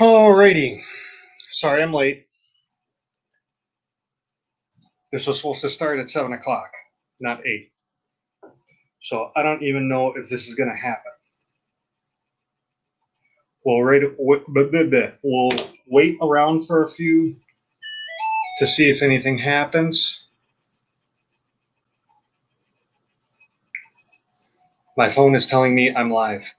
Alrighty. Sorry I'm late. This was supposed to start at 7 o'clock, not 8. So I don't even know if this is going to happen. We'll wait around for a few to see if anything happens. My phone is telling me I'm live.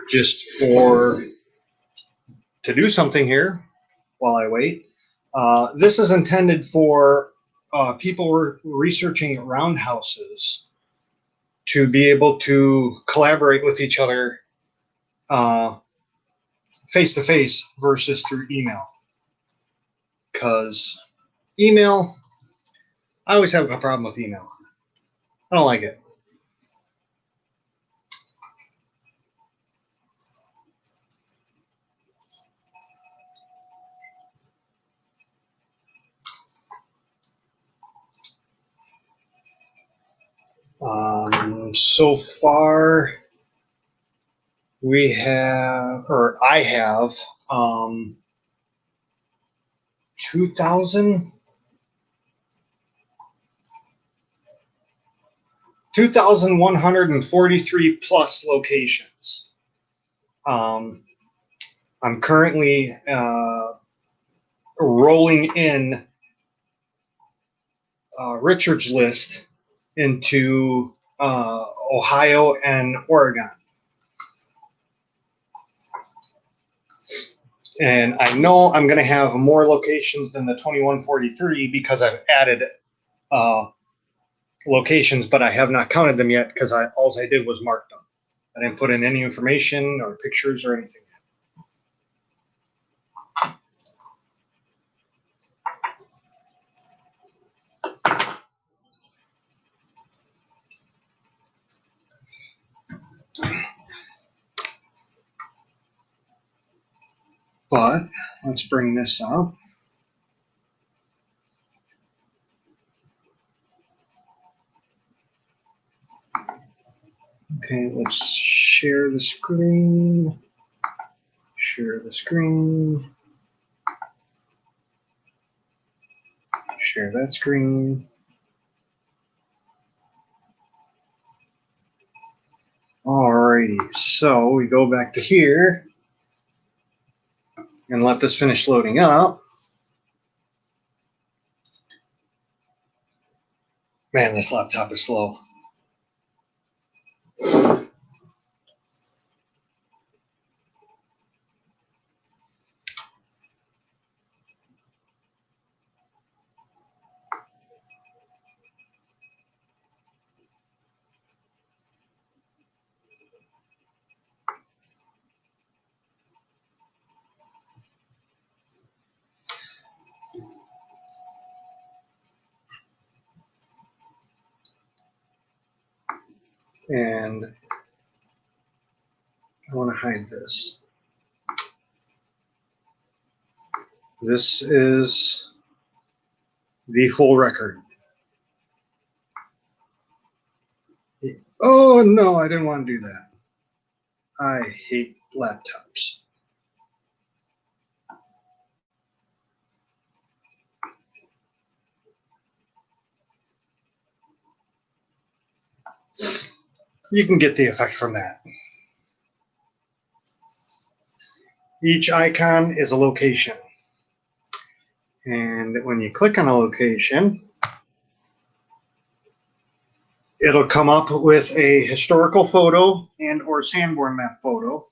Just to do something here while I wait. This is intended for people researching roundhouses to be able to collaborate with each other face-to-face versus through email. Because email, I always have a problem with email. I don't like it. So far, I have 2,143 plus locations. I'm currently rolling in Richard's list into Ohio and Oregon. And I know I'm going to have more locations than the 2143 because I've added locations, but I have not counted them yet because all I did was mark them. I didn't put in any information or pictures or anything. But let's bring this up. Okay, let's share the screen. Share the screen. Share that screen. Alrighty, so we go back to here and let this finish loading up. Man, this laptop is slow. And I want to hide this. This is the full record. Oh no, I didn't want to do that. I hate laptops. You can get the effect from that. Each icon is a location. And when you click on a location, it'll come up with a historical photo and or Sanborn map photo.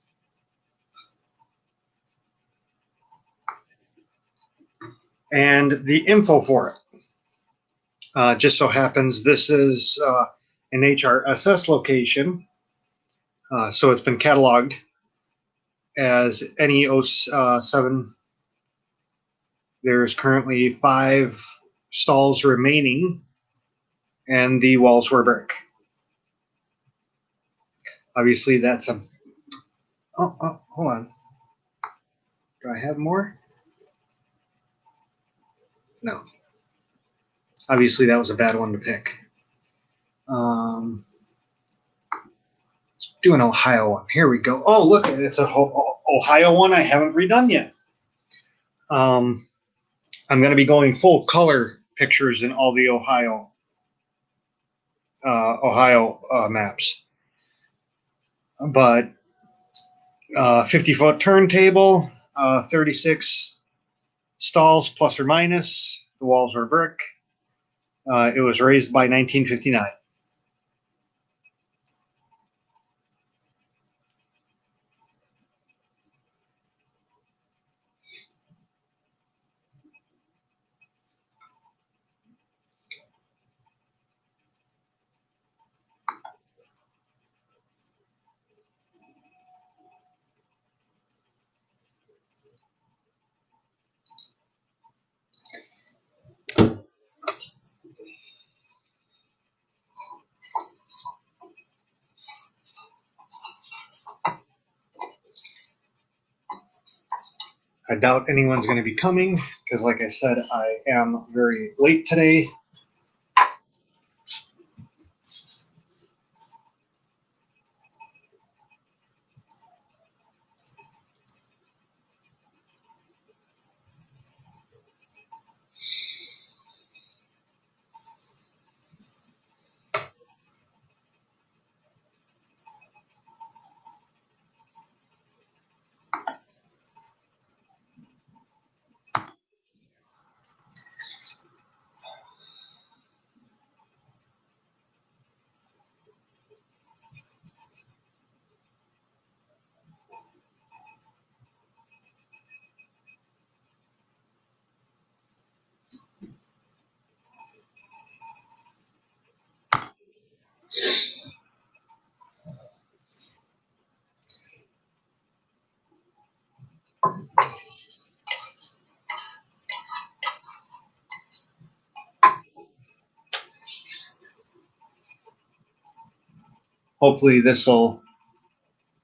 And the info for it. Just so happens this is an HRSS location. So it's been cataloged as NE07 There's currently 5 stalls remaining, and the walls were brick. Obviously, that's a... Oh, hold on. Do I have more? No. Obviously, that was a bad one to pick. Let's do an Ohio one. Here we go. Oh, look, it's an Ohio one I haven't redone yet. I'm going to be going full color pictures in all the Ohio maps. But 50-foot turntable, 36 stalls plus or minus. The walls were brick. It was raised by 1959. I doubt anyone's going to be coming because, like I said, I am very late today. Hopefully this will,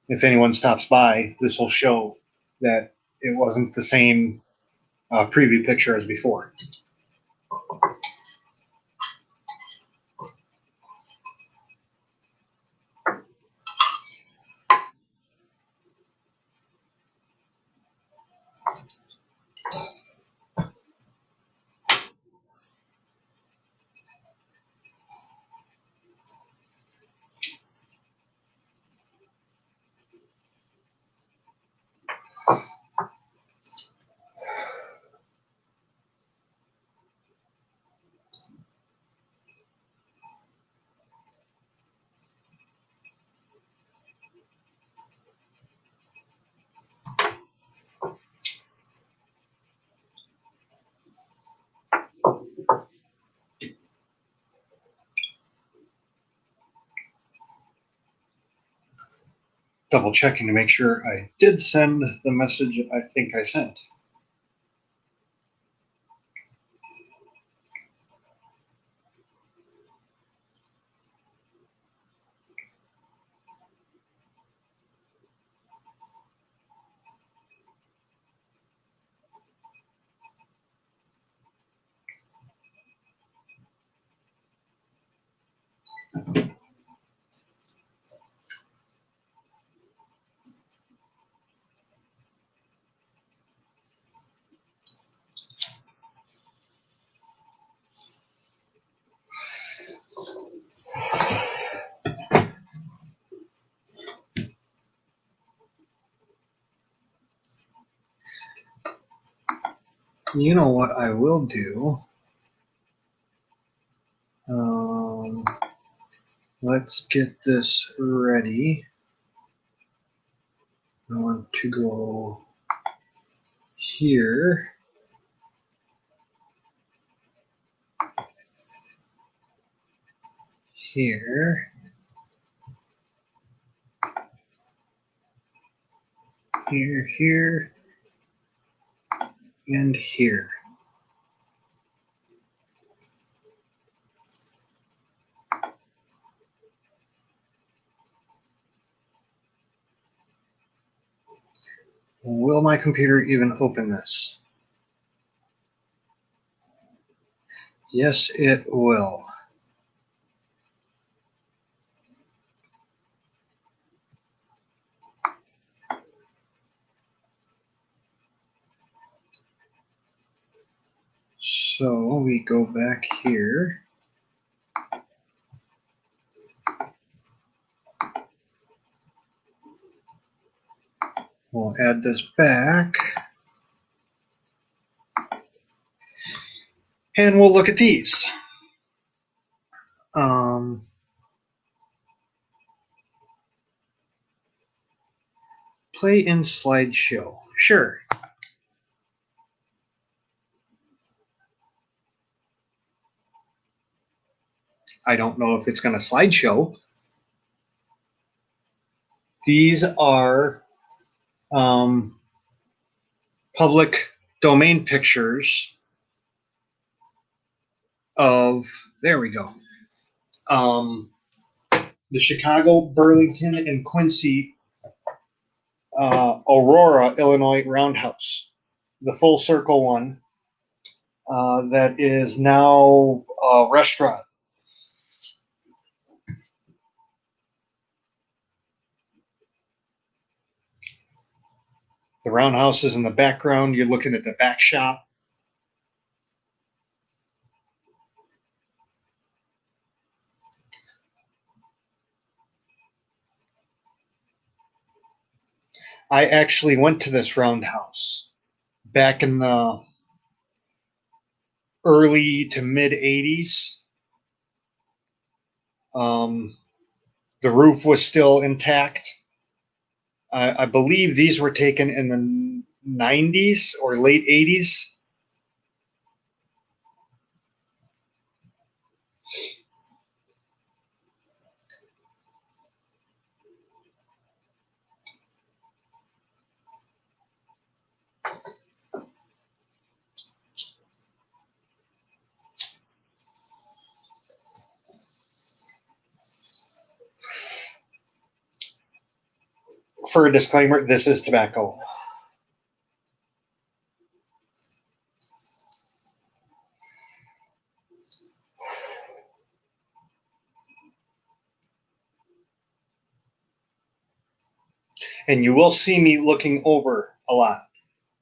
if anyone stops by, this will show that it wasn't the same preview picture as before. Double checking to make sure I did send the message I think I sent. You know what I will do? Let's get this ready. I want to go here. Here. Here, here, and here. Will my computer even open this? Yes, it will. So we go back here. We'll add this back. And we'll look at these. Play in slideshow. Sure. I don't know if it's going to slideshow. These are public domain pictures of, there we go, the Chicago, Burlington, and Quincy Aurora, Illinois Roundhouse, the full circle one that is now a restaurant. The Roundhouse is in the background. You're looking at the back shop. I actually went to this Roundhouse back in the early to mid 80s. The roof was still intact. I believe these were taken in the 90s or late 80s. For a disclaimer, this is tobacco. And you will see me looking over a lot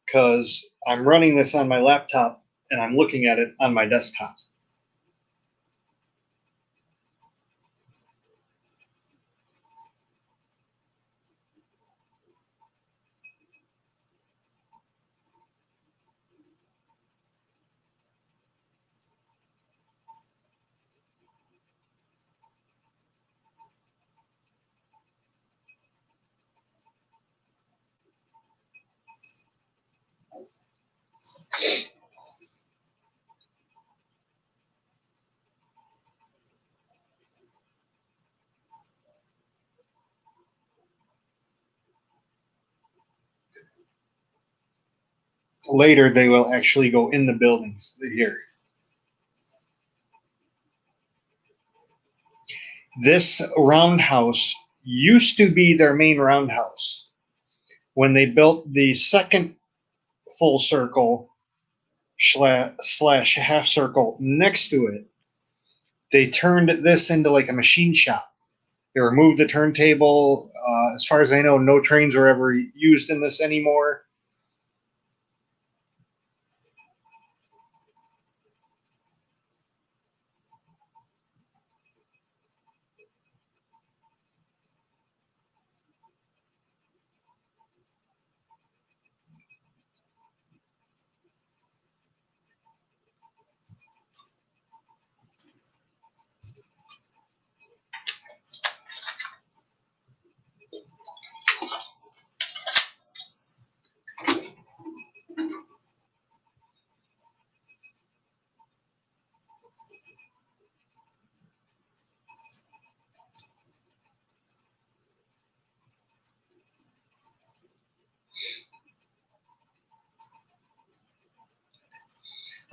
because I'm running this on my laptop and I'm looking at it on my desktop. Later, they will actually go in the buildings here. This roundhouse used to be their main roundhouse. When they built the second full circle slash half circle next to it, they turned this into like a machine shop. They removed the turntable. As far as I know, no trains were ever used in this anymore.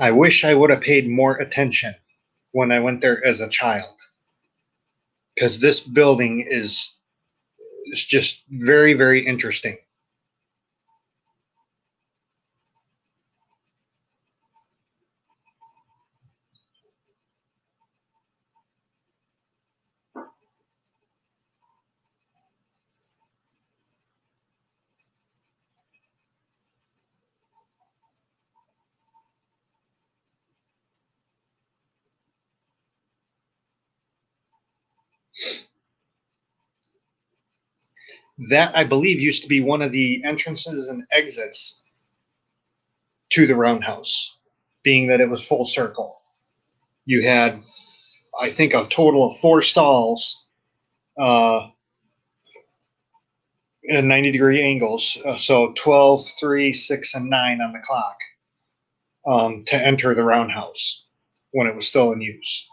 I wish I would have paid more attention when I went there as a child, because this building is just very, very interesting. That, I believe, used to be one of the entrances and exits to the roundhouse, being that it was full circle. You had, I think, a total of 4 stalls at 90-degree angles. So 12, 3, 6, and 9 on the clock to enter the roundhouse when it was still in use.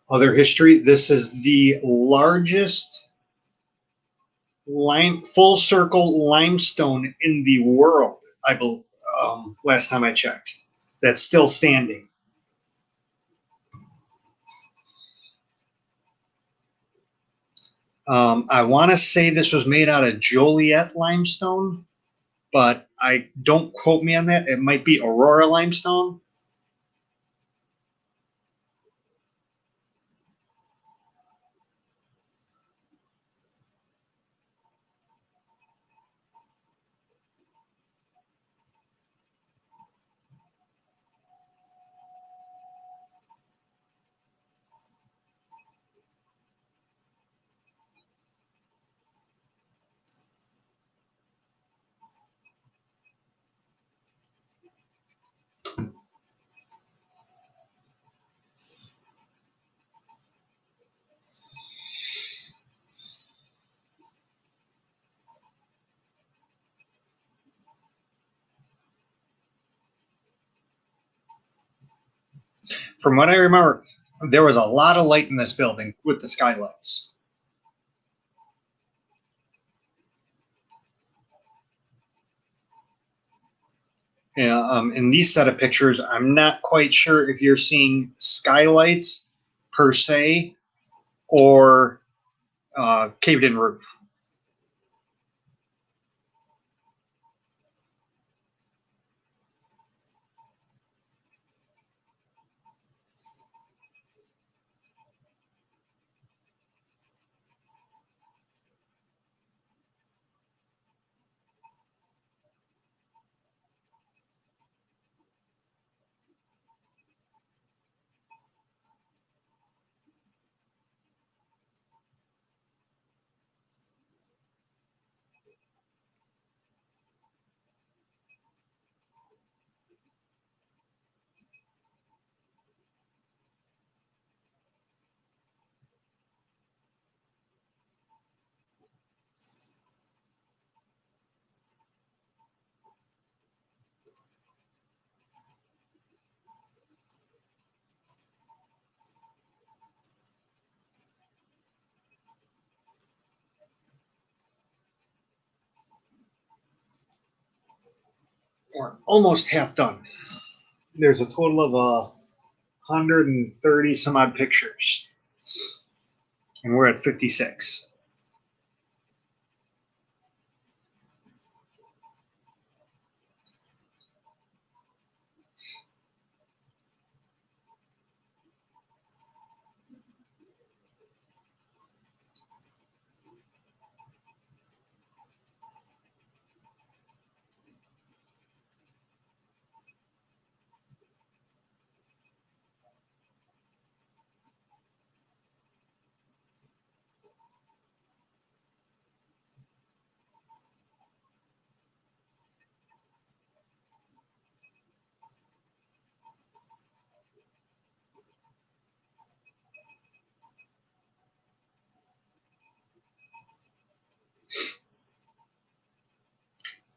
Other history, this is the largest full circle limestone in the world, I believe, last time I checked. That's still standing. I want to say this was made out of Joliet limestone, but I don't quote me on that. It might be Aurora limestone. From what I remember, there was a lot of light in this building with the skylights. Yeah, in these set of pictures, I'm not quite sure if you're seeing skylights per se or caved-in roof. We're almost half done. There's a total of 130 some odd pictures, and we're at 56.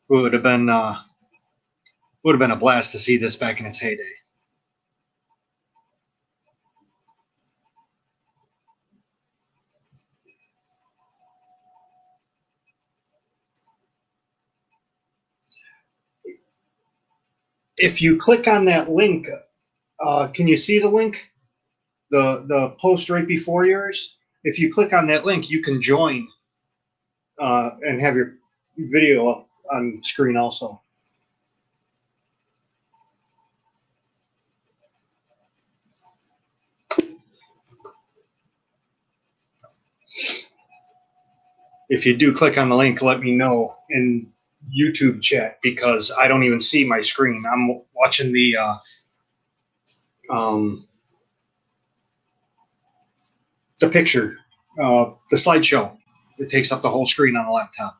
Would have been a blast to see this back in its heyday. If you click on that link, can you see the link? The post right before yours? If you click on that link, you can join and have your video up on screen also. if you do click on the link, let me know in YouTube chat because I don't even see my screen. I'm watching the picture, the slideshow. It takes up the whole screen on the laptop.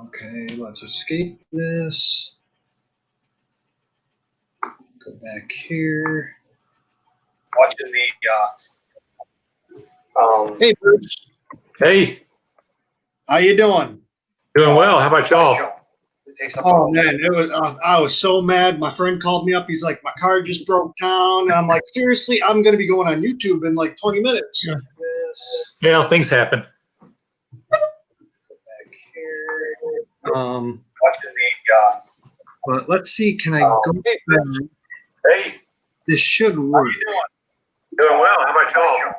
Okay, let's escape this. Go back here. Watching the hey Bruce. Hey. How you doing? Doing well. How about y'all? Oh man, it was. I was so mad. My friend called me up. He's like, "My car just broke down," and I'm like, "Seriously? I'm going to be going on YouTube in like 20 minutes." Yeah, things happen. Back here. Watching the. But let's see. Can I go back? Hey. This should work. Doing well. How about y'all?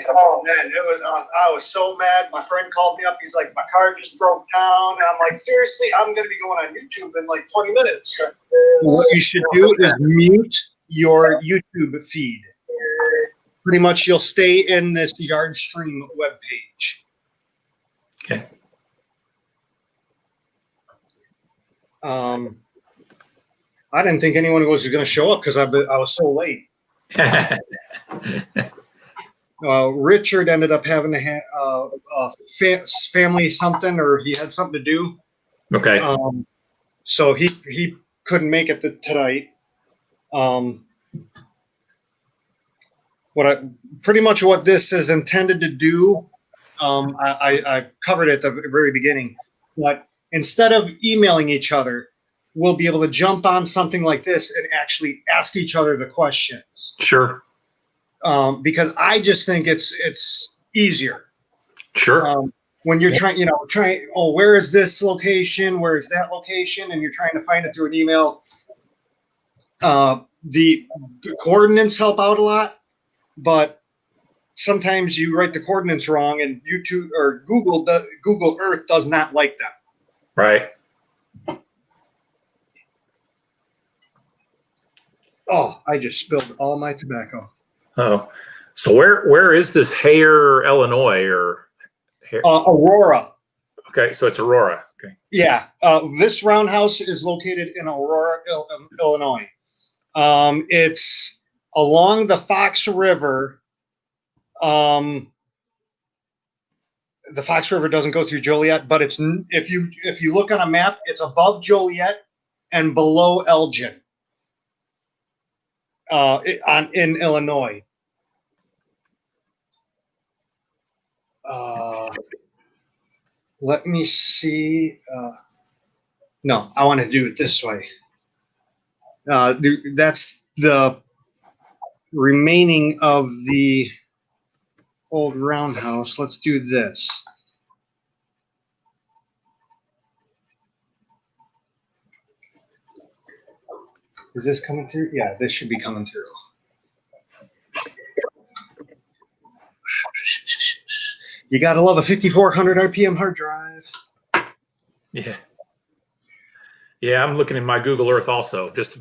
Oh man, it was. I was so mad. My friend called me up. He's like, "My car just broke down," and I'm like, "Seriously? I'm going to be going on YouTube in like 20 minutes." What you should do is mute your YouTube feed. Pretty much, you'll stay in this Yardstream webpage. Okay. I didn't think anyone was going to show up because I was so late. Richard ended up having to have family something, or he had something to do. Okay. So he couldn't make it tonight. Pretty much what this is intended to do, I covered it at the very beginning, but instead of emailing each other, we'll be able to jump on something like this and actually ask each other the questions. Sure. Because I just think it's easier. Sure. When you're trying, where is this location? Where is that location? And you're trying to find it through an email. The coordinates help out a lot, but sometimes you write the coordinates wrong, and YouTube or Google Earth does not like them. Right. Oh, I just spilled all my tobacco. Oh, so where is this Hare, Illinois, or Aurora? Okay, so it's Aurora. Okay. Yeah, this Roundhouse is located in Aurora, Illinois. It's along the Fox River. The Fox River doesn't go through Joliet, but it's if you look on a map, it's above Joliet and below Elgin. In Illinois. Let me see. No, I want to do it this way. That's the remaining of the old roundhouse. Let's do this. Is this coming through? Yeah, this should be coming through. You gotta love a 5400 RPM hard drive. Yeah. Yeah, I'm looking at my Google Earth also, just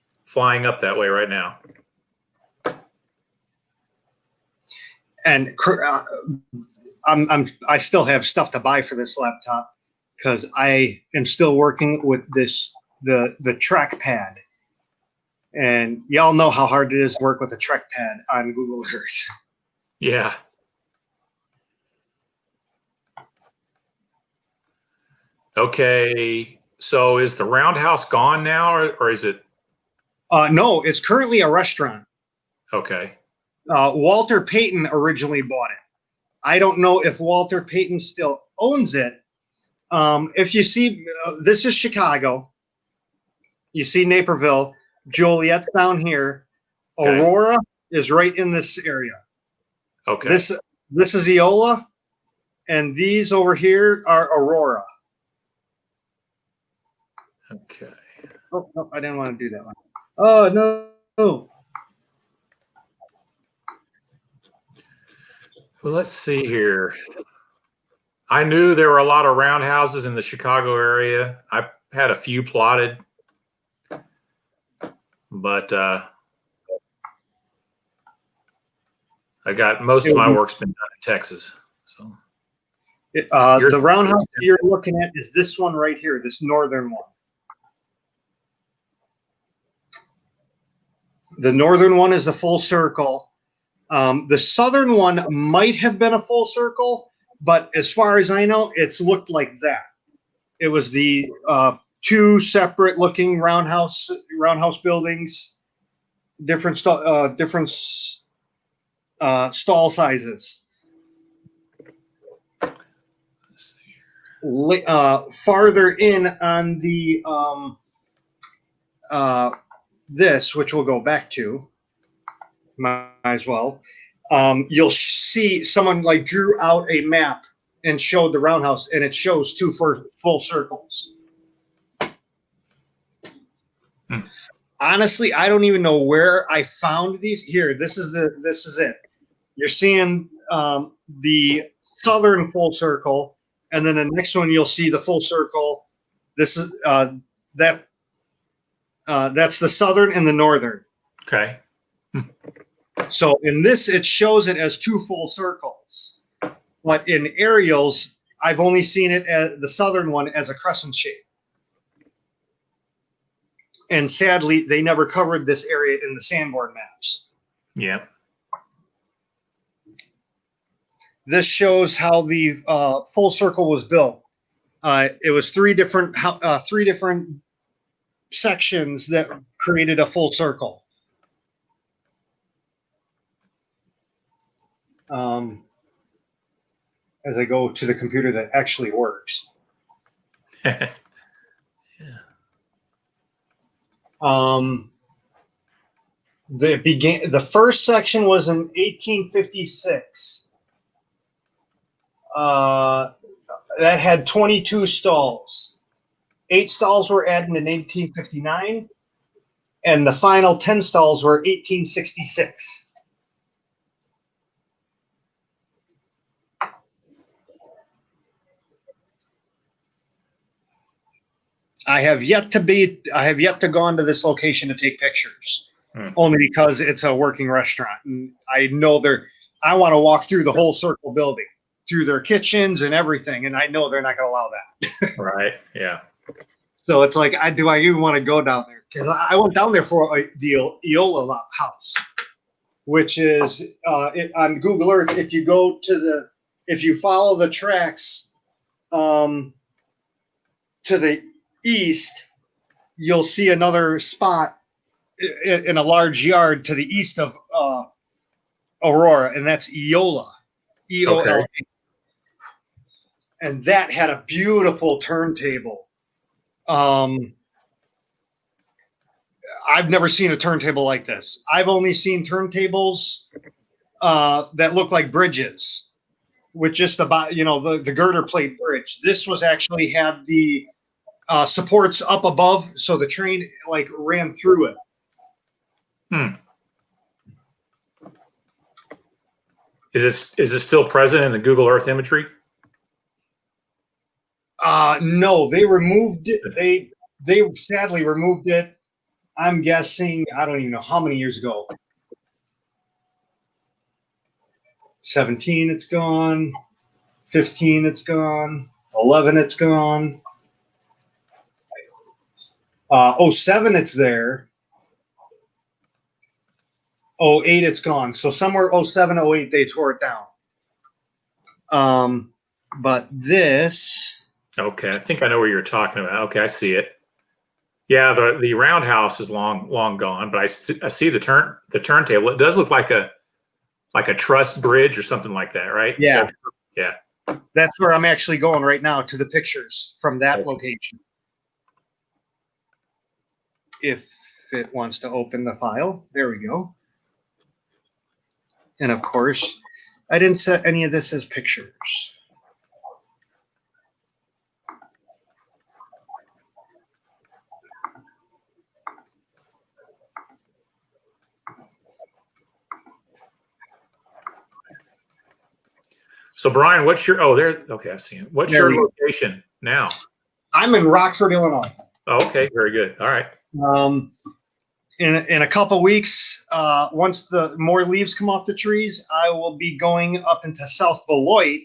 flying up that way right now. And I still have stuff to buy for this laptop because I am still working with the trackpad, and y'all know how hard it is to work with a trackpad on Google Earth. Yeah. Okay, so is the Roundhouse gone now, or is it? No, it's currently a restaurant. Okay. Walter Payton originally bought it. I don't know if Walter Payton still owns it. If you see, this is Chicago. You see Naperville. Joliet's down here. Okay. Aurora is right in this area. Okay. This is Eola, and these over here are Aurora. Okay. Oh, no, I didn't want to do that one. Oh, no. Well, let's see here. I knew there were a lot of roundhouses in the Chicago area. I had a few plotted, but I got most of my work's been done in Texas. So the roundhouse you're looking at is this one right here, this northern one. The northern one is a full circle. The southern one might have been a full circle, but as far as I know, it's looked like that. It was the two separate looking roundhouse buildings, different stall sizes. Farther in on the this, which we'll go back to, might as well. You'll see someone like drew out a map and showed the roundhouse, and it shows two full circles. Honestly, I don't even know where I found these. Here, this is it. You're seeing the southern full circle, and then the next one you'll see the full circle. This is that's the southern and the northern. Okay. So in this, it shows it as two full circles, but in aerials, I've only seen it as the southern one as a crescent shape. And sadly, they never covered this area in the Sanborn maps. Yeah. This shows how the full circle was built. It was three different sections that created a full circle. As I go to the computer that actually works. Yeah. The first section was in 1856. That had 22 stalls. 8 stalls were added in 1859, and the final 10 stalls were 1866. I have yet to go into this location to take pictures, only because it's a working restaurant, and I know I want to walk through the whole circle building, through their kitchens and everything, and I know they're not going to allow that. Right. Yeah. So it's like, do I even want to go down there? Because I went down there for the Eola house, which is on Google Earth. If you go to if you follow the tracks to the east, you'll see another spot in a large yard to the east of Aurora, and that's Eola, E-O-L-A. Okay. And that had a beautiful turntable. I've never seen a turntable like this. I've only seen turntables that look like bridges with just the girder plate bridge. This was actually had the supports up above, so the train like ran through it. Is it still present in the Google Earth imagery? No, they removed it. They sadly removed it. I'm guessing, I don't even know how many years ago. 17, it's gone. 15, it's gone. 11, it's gone. 07, it's there. 08, it's gone. So somewhere 07, 08, they tore it down. But this. Okay, I think I know what you're talking about. Okay, I see it. Yeah, the roundhouse is long gone, but I see the turntable. It does look like a truss bridge or something like that, right? Yeah. Yeah. That's where I'm actually going right now, to the pictures from that location. If it wants to open the file, there we go. And of course, I didn't set any of this as pictures. So Brian, what's your, okay, I see him. What's your location now? I'm in Rockford, Illinois. Oh, okay, very good. All right. in a couple weeks, once the more leaves come off the trees, I will be going up into South Beloit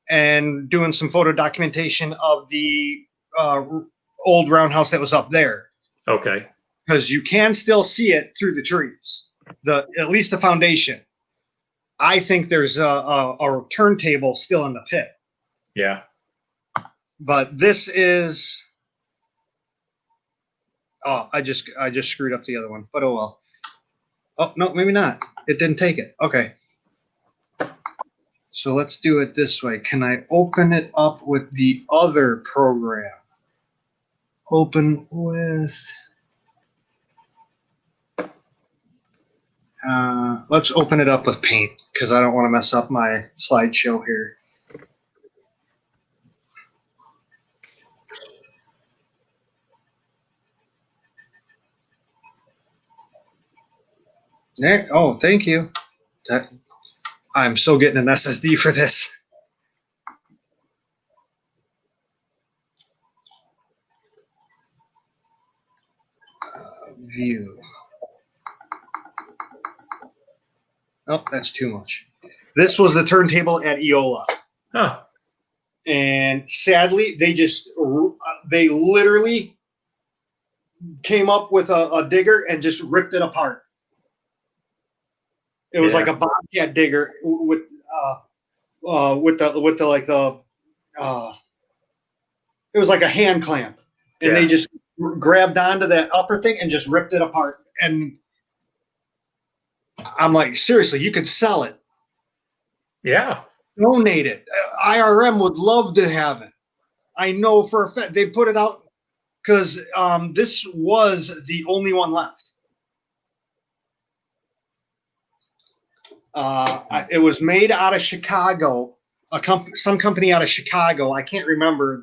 and doing some photo documentation of the old roundhouse that was up there. Okay. Because you can still see it through the trees, at least the foundation. I think there's a turntable still in the pit. Yeah. But this is. Oh, I just screwed up the other one, but oh well. Oh no, maybe not. It didn't take it. Okay. So let's do it this way. Can I open it up with the other program? Open with. Let's open it up with Paint because I don't want to mess up my slideshow here. Oh, thank you. I'm so getting an SSD for this. View. Oh, that's too much. This was the turntable at Eola. Huh. And sadly, they literally came up with a digger and just ripped it apart. It was like a Bobcat digger with the like the it was like a hand clamp, and they just grabbed onto that upper thing and just ripped it apart. And I'm like, seriously, you could sell it. Yeah. Donate it. IRM would love to have it. I know for a fact they put it out because this was the only one left. It was made out of Chicago. Some company out of Chicago. I can't remember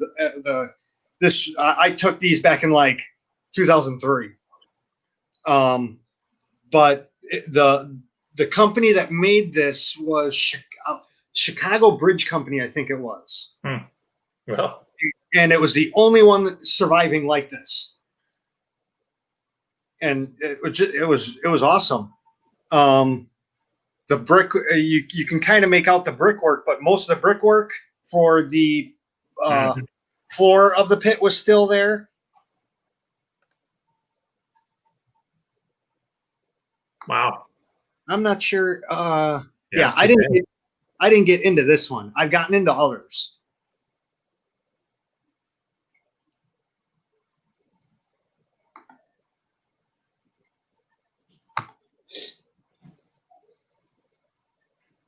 this. I took these back in like 2003. But the company that made this was Chicago Bridge Company, I think it was. Well, and it was the only one surviving like this, and it was awesome. The brick, you can kind of make out the brickwork, but most of the brickwork for the floor of the pit was still there. Wow. I'm not sure. Yeah, I didn't get into this one. I've gotten into others.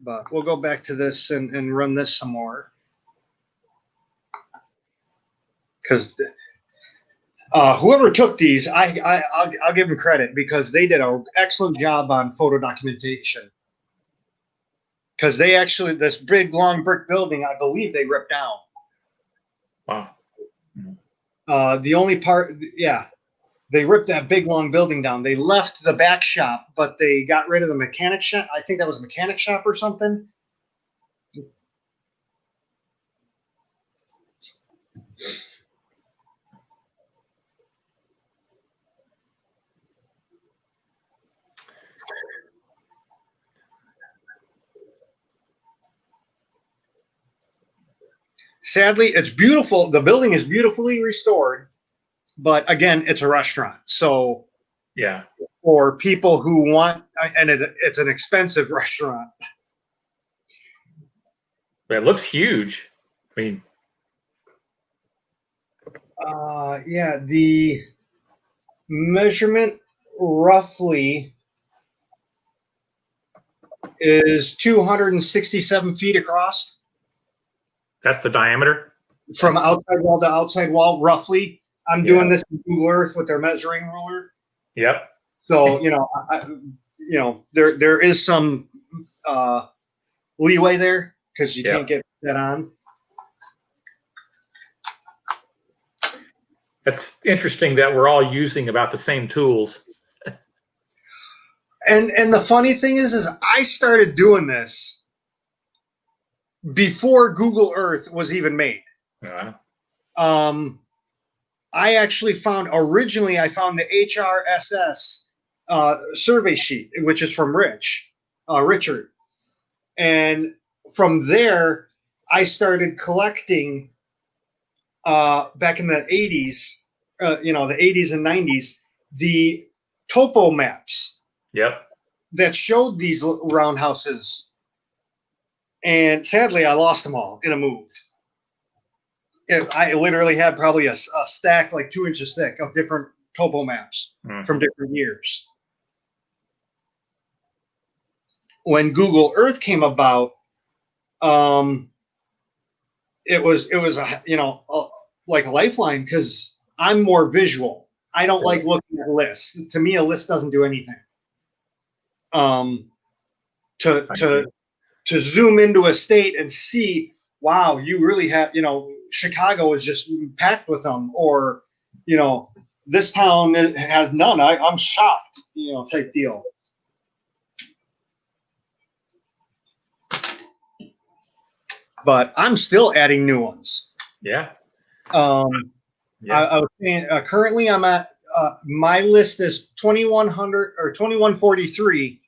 But we'll go back to this and run this some more. Because whoever took these, I'll give them credit because they did an excellent job on photo documentation. Because they actually, this big, long brick building, I believe they ripped down. Wow. The only part, they ripped that big, long building down. They left the back shop, but they got rid of the mechanic shop. I think that was a mechanic shop or something. Sadly, it's beautiful. The building is beautifully restored, but again, it's a restaurant. So yeah, for people who want, and it's an expensive restaurant. It looks huge. I mean, the measurement roughly is 267 feet across. That's the diameter? From outside wall to outside wall, roughly. I'm doing this in Google Earth with their measuring ruler. Yep. So, there is some leeway there because you can't get that on. It's interesting that we're all using about the same tools. And the funny thing is I started doing this before Google Earth was even made. I actually found the HRSS survey sheet, which is from Richard. And from there, I started collecting back in the 80s, the 80s and 90s, the topo maps. Yep. That showed these roundhouses. And sadly, I lost them all in a move. I literally had probably a stack like 2 inches thick of different topo maps from different years. When Google Earth came about, it was like a lifeline because I'm more visual. I don't like looking at lists. To me, a list doesn't do anything. To zoom into a state and see, wow, you really have, Chicago is just packed with them, or, this town has none. I'm shocked, type deal. But I'm still adding new ones. Yeah. I was saying, currently I'm at, my list is 2100 or 2143.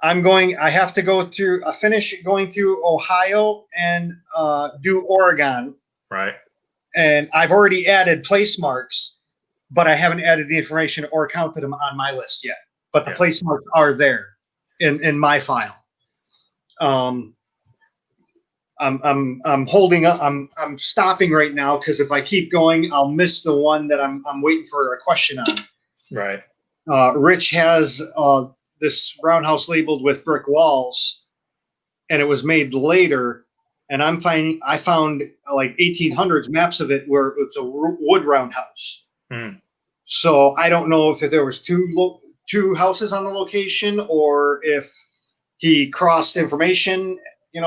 I have to go through, finish going through Ohio and do Oregon. Right. And I've already added place marks, but I haven't added the information or counted them on my list yet. But the place marks are there in my file. I'm holding up. I'm stopping right now because if I keep going, I'll miss the one that I'm waiting for a question on. Right. Rich has this roundhouse labeled with brick walls, and it was made later. And I found like 1800s maps of it where it's a wood roundhouse. So I don't know if there was two houses on the location or if he crossed information,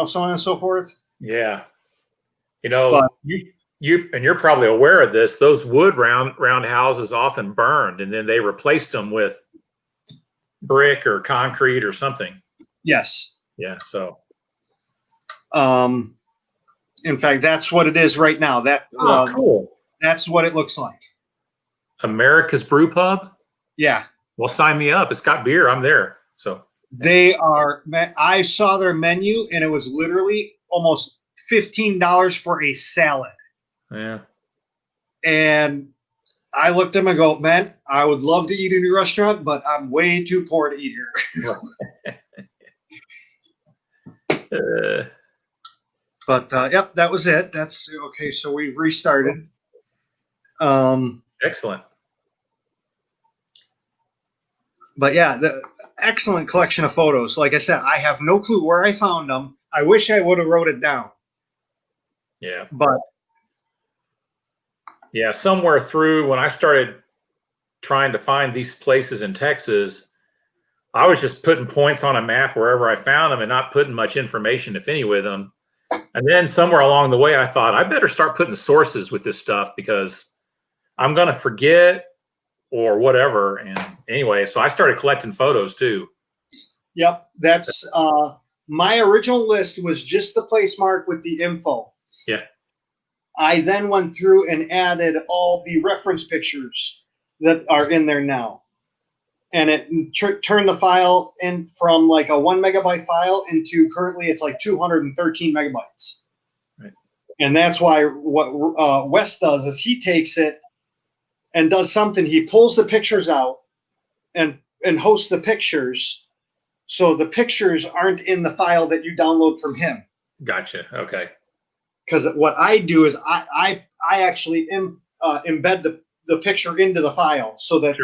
so on and so forth. Yeah. You're probably aware of this. Those wood round houses often burned, and then they replaced them with brick or concrete or something. Yes. Yeah. So. In fact, that's what it is right now. Cool. That's what it looks like. America's Brew Pub. Yeah. Well, sign me up. It's got beer. I'm there. So. I saw their menu and it was literally almost $15 for a salad. Yeah. And I looked at them and go, man, I would love to eat in your restaurant, but I'm way too poor to eat here. But yep, that was it. That's okay. So we've restarted. Excellent. But yeah, the excellent collection of photos. Like I said, I have no clue where I found them. I wish I would have wrote it down. Yeah. But yeah, somewhere through when I started trying to find these places in Texas, I was just putting points on a map wherever I found them and not putting much information, if any, with them. And then somewhere along the way, I thought I better start putting sources with this stuff because I'm going to forget or whatever. And anyway, so I started collecting photos too. Yep. That's my original list was just the place mark with the info. Yeah. I then went through and added all the reference pictures that are in there now. And it turned the file in from like a 1 megabyte file into currently it's like 213 megabytes. Right. And that's why what Wes does is he takes it and does something. He pulls the pictures out and hosts the pictures. So the pictures aren't in the file that you download from him. Gotcha. Okay. Because what I do is I actually embed the picture into the file so that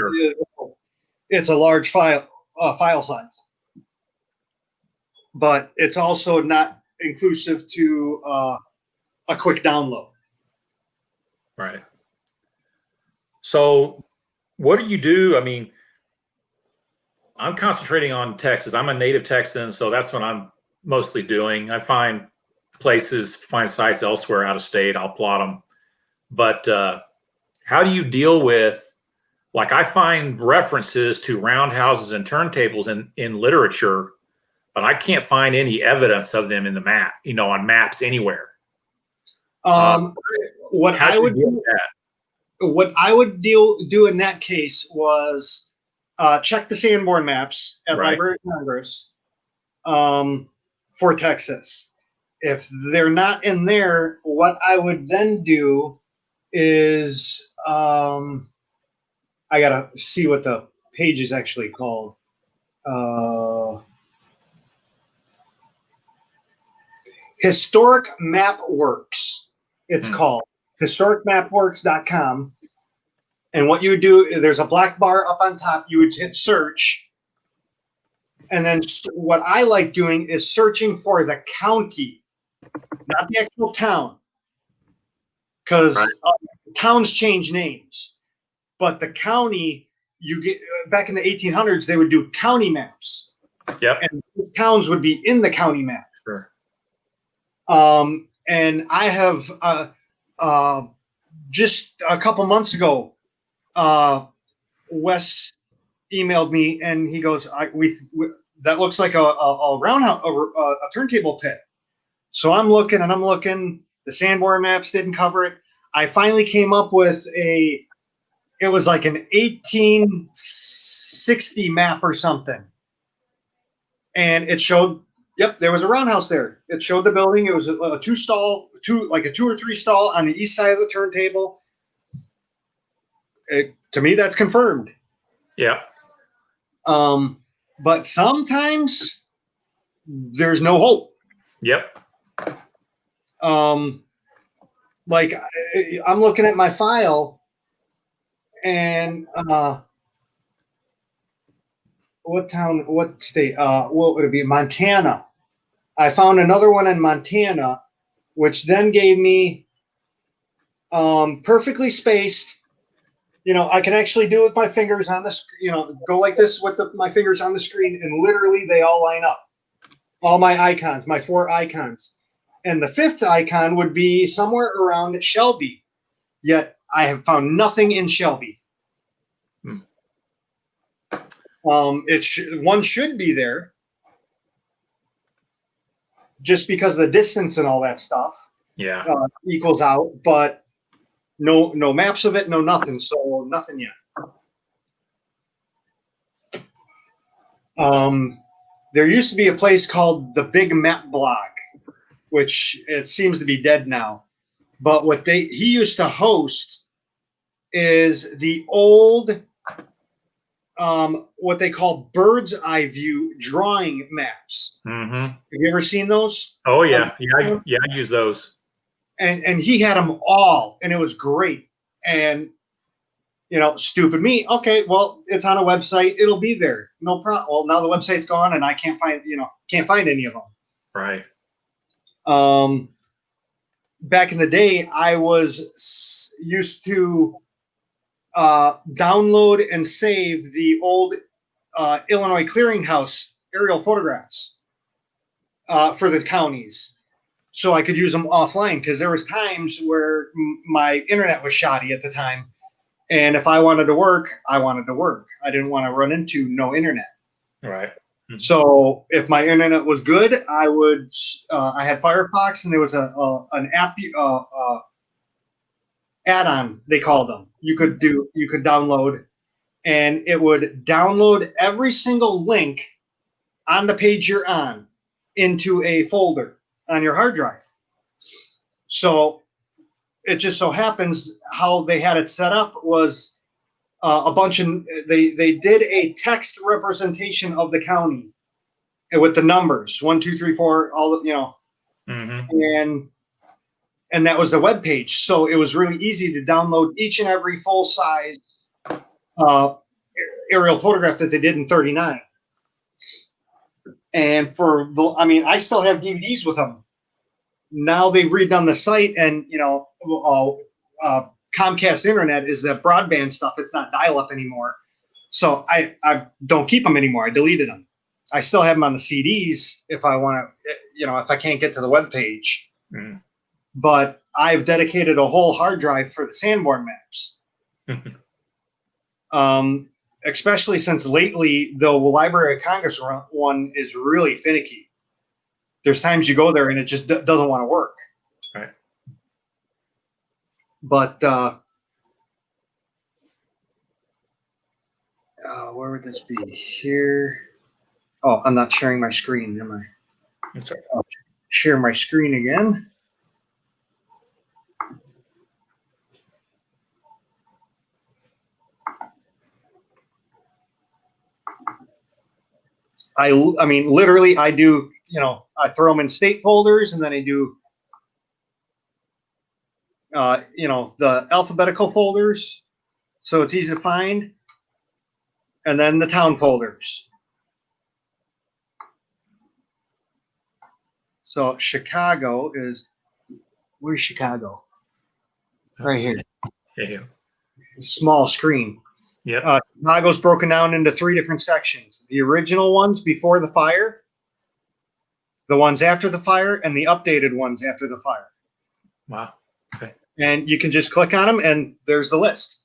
it's a large file size, but it's also not inclusive to a quick download. Right. So what do you do? I mean, I'm concentrating on Texas. I'm a native Texan, so that's what I'm mostly doing. I find sites elsewhere out of state. I'll plot them. But how do you deal with, like, I find references to roundhouses and turntables in literature, but I can't find any evidence of them in the map, on maps anywhere. What I would do in that case was check the Sanborn maps at Right. Library of Congress for Texas. If they're not in there, what I would then do is I gotta see what the page is actually called. Historic Map Works. It's called historicmapworks.com. And what you would do, there's a black bar up on top. You would hit search. And then what I like doing is searching for the county, not the actual town. Because towns change names. But the county, you get back in the 1800s, they would do county maps. Yep. And towns would be in the county map. Sure. And I have just a couple months ago, Wes emailed me and he goes, that looks like a roundhouse, a turntable pit. So I'm looking. The Sanborn maps didn't cover it. I finally came up with it was like an 1860 map or something. And it showed, yep, there was a roundhouse there. It showed the building. It was a two or three stall on the east side of the turntable. To me, that's confirmed. Yeah. But sometimes there's no hope. Yep. Like I'm looking at my file, and what town, what state? What would it be? Montana. I found another one in Montana, which then gave me perfectly spaced. I can actually do it with my fingers on the go like this with my fingers on the screen, and literally they all line up. All my icons, my 4 icons. And the 5th icon would be somewhere around Shelby. Yet I have found nothing in Shelby. One should be there, just because the distance and all that stuff equals out, but no maps of it, no nothing, so nothing yet. There used to be a place called the Big Map Blog, which it seems to be dead now. But what he used to host is the old what they call bird's eye view drawing maps. Mm-hmm. Have you ever seen those? Oh yeah, I use those. And he had them all, and it was great. And stupid me. Okay, well, it's on a website. It'll be there. No problem. Well, now the website's gone, and I can't find any of them. Right. Back in the day, I was used to download and save the old Illinois Clearinghouse aerial photographs for the counties, so I could use them offline, because there was times where my internet was shoddy at the time, and if I wanted to work, I wanted to work. I didn't want to run into no internet. Right. Mm-hmm. So if my internet was good, I would. I had Firefox, and there was an app add-on, they called them. You could download, and it would download every single link on the page you're on into a folder on your hard drive. So it just so happens how they had it set up was a bunch of they did a text representation of the county with the numbers 1, 2, 3, 4, all the Mm-hmm. and that was the web page. So it was really easy to download each and every full size aerial photograph that they did in 39. And I still have DVDs with them. Now they've redone the site, and Comcast internet is the broadband stuff. It's not dial-up anymore. So I don't keep them anymore. I deleted them. I still have them on the CDs if I want to, if I can't get to the web page. Mm. But I've dedicated a whole hard drive for the Sanborn maps. Especially since lately the Library of Congress one is really finicky. There's times you go there and it just doesn't want to work. Right. But Where would this be? Here. Oh, I'm not sharing my screen, am I? That's right. I'll share my screen again. I mean, literally, I do, I throw them in state folders, and then I do, the alphabetical folders, so it's easy to find, and then the town folders. So Chicago is, where's Chicago? Right here. Yeah. Small screen. Yep. Chicago's broken down into 3 different sections. The original ones before the fire, the ones after the fire, and the updated ones after the fire. Wow. Okay. And you can just click on them, and there's the list.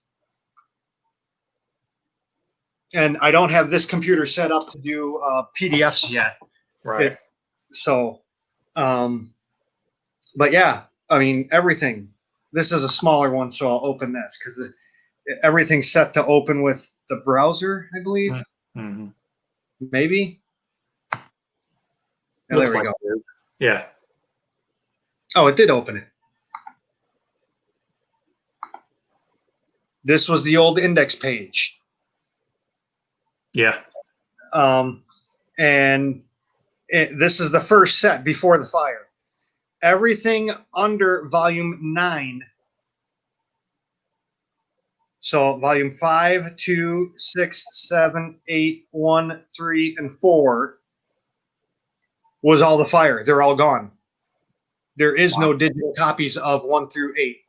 And I don't have this computer set up to do PDFs yet. Right. But yeah, I mean, everything. This is a smaller one, so I'll open this because everything's set to open with the browser, I believe. Mm-hmm. Maybe. Oh, there we go. Yeah. Oh, it did open it. This was the old index page. Yeah. And this is the first set before the fire. Everything under volume 9. So volume 5, 2, 6, 7, 8, 1, 3, and 4 was all the fire. They're all gone. There is no digital copies of 1 through 8.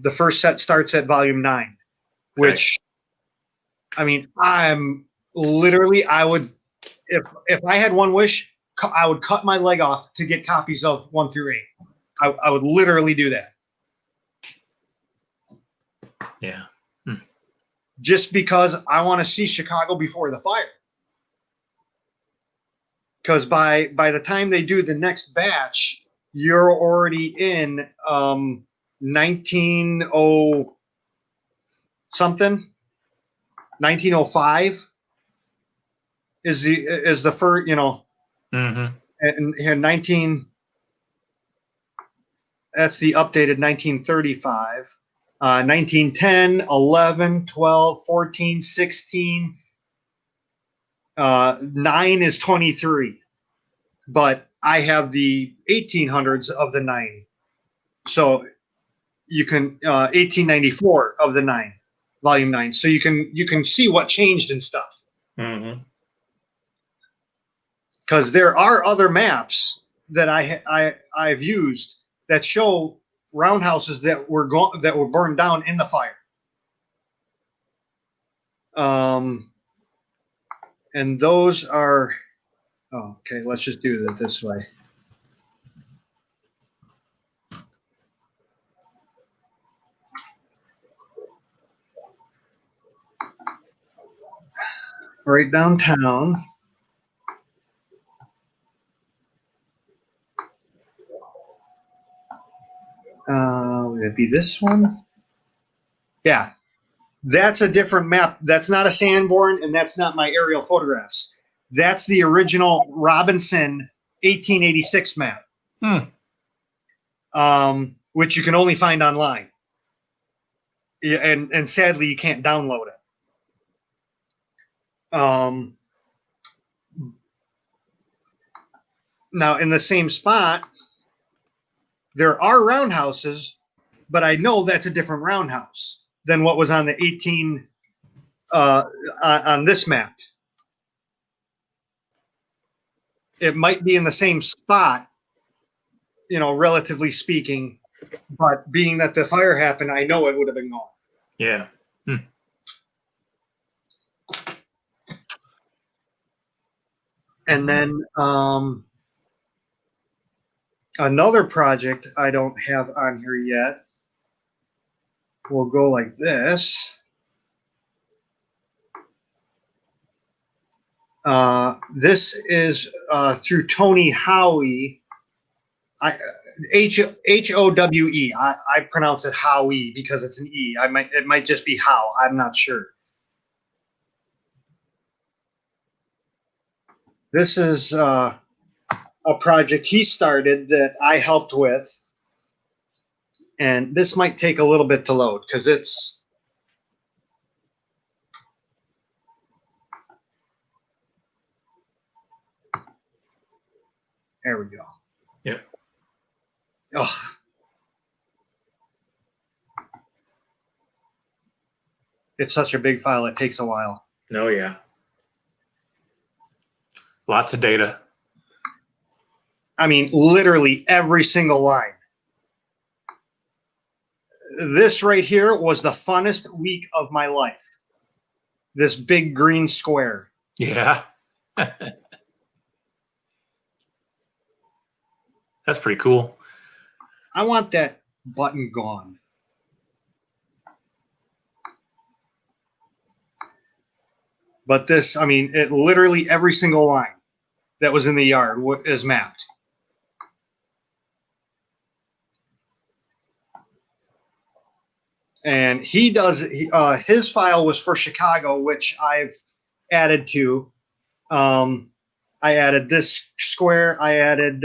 The first set starts at volume 9, which, I mean, I'm literally, I would, if I had one wish, I would cut my leg off to get copies of 1 through 8. I would literally do that. Yeah. Just because I want to see Chicago before the fire. Because by the time they do the next batch, you're already in 1900 something. 1905 is the first, Mm-hmm. and 19. That's the updated 1935. 1910, 11, 12, 14, 16. 9 is 23. But I have the 1800s of the 9. So you can 1894 of the 9, volume 9. So you can see what changed and stuff. Mm-hmm. Because there are other maps that I've used that show roundhouses that were burned down in the fire. And those are, okay, let's just do it this way. Right downtown. Would it be this one? Yeah. That's a different map. That's not a Sanborn, and that's not my aerial photographs. That's the original Robinson 1886 map, which you can only find online. Yeah, and sadly, you can't download it. Now, in the same spot, there are roundhouses, but I know that's a different roundhouse than what was on the 18 on this map. It might be in the same spot, relatively speaking, but being that the fire happened, I know it would have been gone. Yeah. And then another project I don't have on here yet will go like this. This is through Tony Howie. Howe. I pronounce it Howie because it's an E. It might just be How. I'm not sure. This is a project he started that I helped with. And this might take a little bit to load because it's... There we go. Yep. Ugh. It's such a big file, it takes a while. Oh, yeah. Lots of data. I mean, literally every single line. This right here was the funnest week of my life. This big green square. Yeah. That's pretty cool. I want that button gone. But this, I mean, it literally every single line that was in the yard is mapped. And he does, his file was for Chicago, which I've added to. I added this square. I added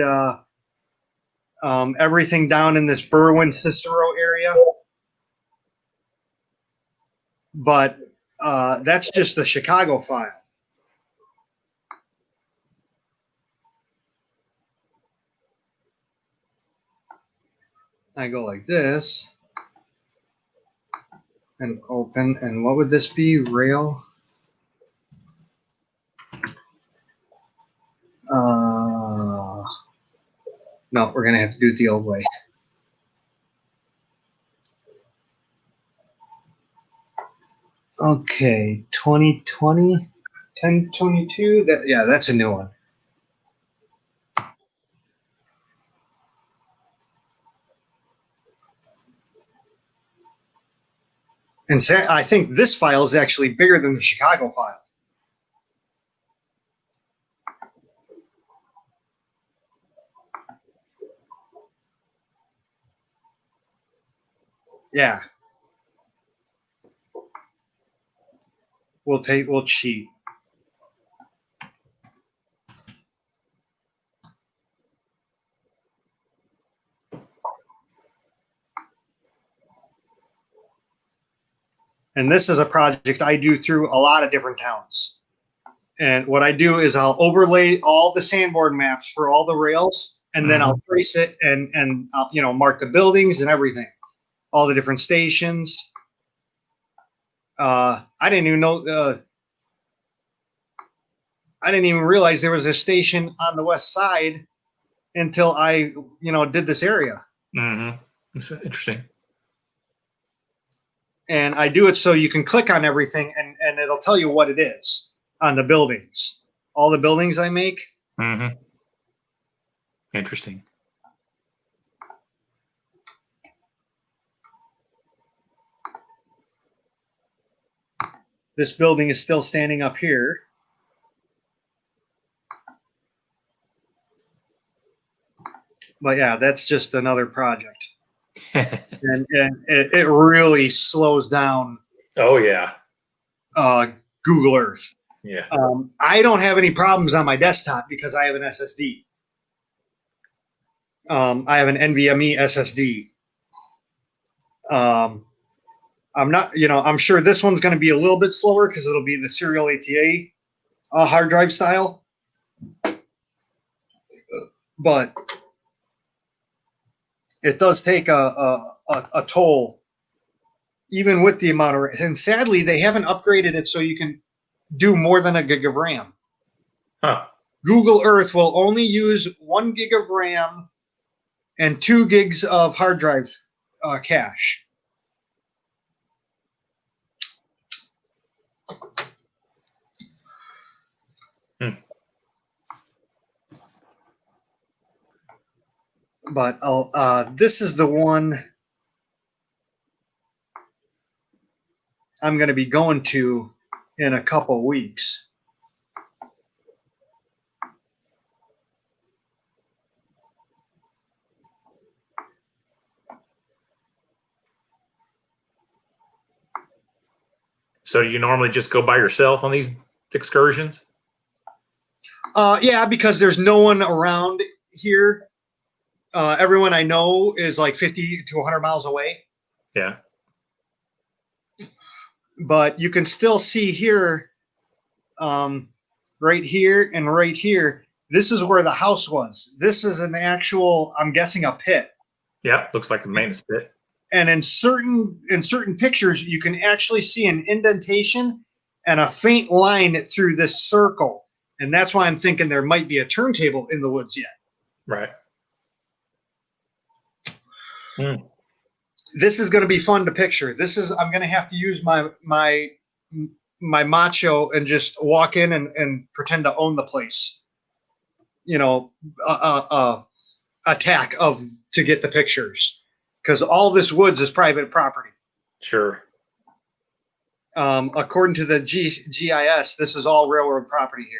everything down in this Berwyn Cicero area. But that's just the Chicago file. I go like this. And open, and what would this be? Rail? No, we're gonna have to do it the old way. Okay, 2020, 1022. Yeah, that's a new one. And I think this file is actually bigger than the Chicago file. Yeah. We'll cheat. And this is a project I do through a lot of different towns. And what I do is I'll overlay all the sandboard maps for all the rails, and then I'll trace it and I'll, mark the buildings and everything, all the different stations. I didn't even know. I didn't even realize there was a station on the west side until I, did this area. Mm-hmm. That's interesting. And I do it so you can click on everything and it'll tell you what it is on the buildings. All the buildings I make. Mm-hmm. Interesting. This building is still standing up here. But yeah, that's just another project. and it really slows down. Oh, yeah. Google Earth. Yeah. I don't have any problems on my desktop because I have an SSD. I have an NVMe SSD. I'm not, I'm sure this one's going to be a little bit slower because it'll be the serial ATA hard drive style. But it does take a toll, even with the amount of, and sadly, they haven't upgraded it so you can do more than a gig of RAM. Huh. Google Earth will only use 1 gig of RAM and 2 gigs of hard drive cache. But this is the one I'm going to be going to in a couple weeks. So do you normally just go by yourself on these excursions? Yeah, because there's no one around here. Everyone I know is like 50 to 100 miles away. Yeah. But you can still see here, right here and right here. This is where the house was. This is an actual, I'm guessing, a pit. Yeah. Looks like a maintenance pit. And in certain pictures, you can actually see an indentation and a faint line through this circle. And that's why I'm thinking there might be a turntable in the woods yet. Right. Hmm. This is going to be fun to picture. I'm going to have to use my macho and just walk in and pretend to own the place. You know, attack to get the pictures, because all this woods is private property. Sure. According to the GIS, this is all railroad property here.